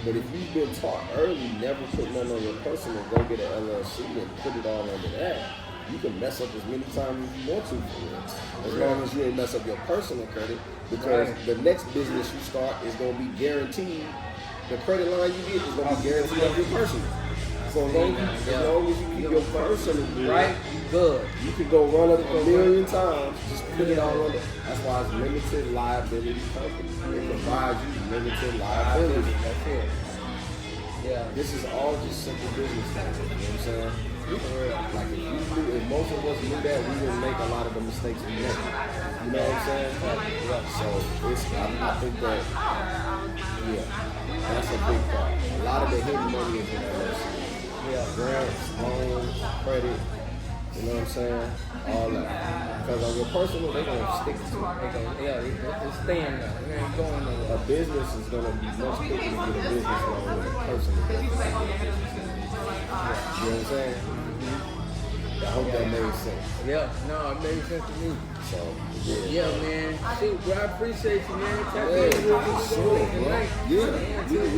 Speaker 2: But if you've been taught early, never put none on your personal, go get an LLC and put it all under that, you can mess up as many times as you want to for real. As long as you ain't mess up your personal credit, because the next business you start is going to be guaranteed. The credit line you get is going to be guaranteed of your personal. So as long as you keep your personal right, you good. You can go run up a million times, just put it all under. That's why it's limited liability company. It provides you limited liability. That's it. Yeah. This is all just simple business things. You know what I'm saying? Like if most of us knew that, we wouldn't make a lot of the mistakes we make. You know what I'm saying? So it's, I think that, that's a big part. A lot of the hidden money is in LLC. Grants, loans, credit, you know what I'm saying? All that. Because on your personal, they're going to stick to it. It's staying there. It ain't going nowhere. A business is going to be much quicker to get a business loan than a personal business. You know what I'm saying? I hope that made sense.
Speaker 3: Yeah, no, it made sense to me.
Speaker 2: So,
Speaker 3: man. Shoot, bro, I appreciate you, man.
Speaker 2: We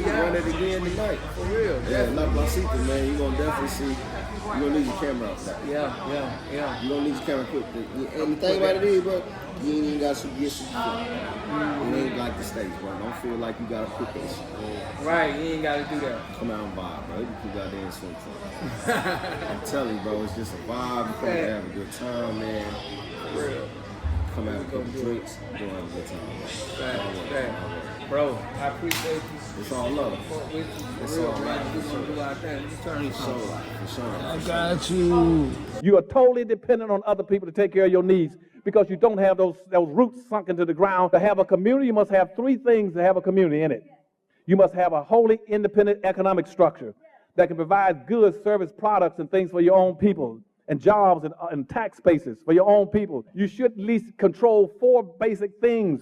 Speaker 2: can run it again tonight.
Speaker 3: For real.
Speaker 2: Yeah, La Placita, man. You're going to definitely see. You're going to need your camera outside.
Speaker 3: Yeah.
Speaker 2: You're going to need your camera quick. And the thing about it is, bro, you ain't even got to get some It ain't like the States, bro. Don't feel like you got to put this.
Speaker 3: Right, you ain't got to do that.
Speaker 2: Come out and vibe, bro. You got there and swim trunks. I'm telling you, bro, it's just a vibe. You come to have a good time, man. For real. Come out and couple drinks. You're going to have a good time,
Speaker 3: bro. I appreciate you.
Speaker 2: It's all love. It's all right. For sure.
Speaker 1: I got you.
Speaker 5: You are totally dependent on other people to take care of your needs because you don't have those roots sunk into the ground. To have a community, you must have three things to have a community in it. You must have a wholly independent economic structure that can provide goods, service, products, and things for your own people, and jobs and tax spaces for your own people. You should at least control 4 basic things.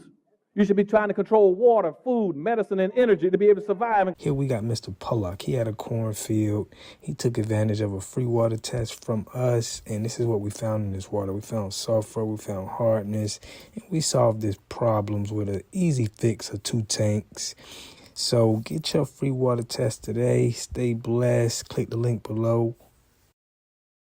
Speaker 5: You should be trying to control water, food, medicine, and energy to be able to survive.
Speaker 6: Here we got Mr. Pollock. He had a cornfield. He took advantage of a free water test from us, and this is what we found in this water. We found sulfur, we found hardness, and we solved these problems with an easy fix of 2 tanks. So get your free water test today. Stay blessed. Click the link below.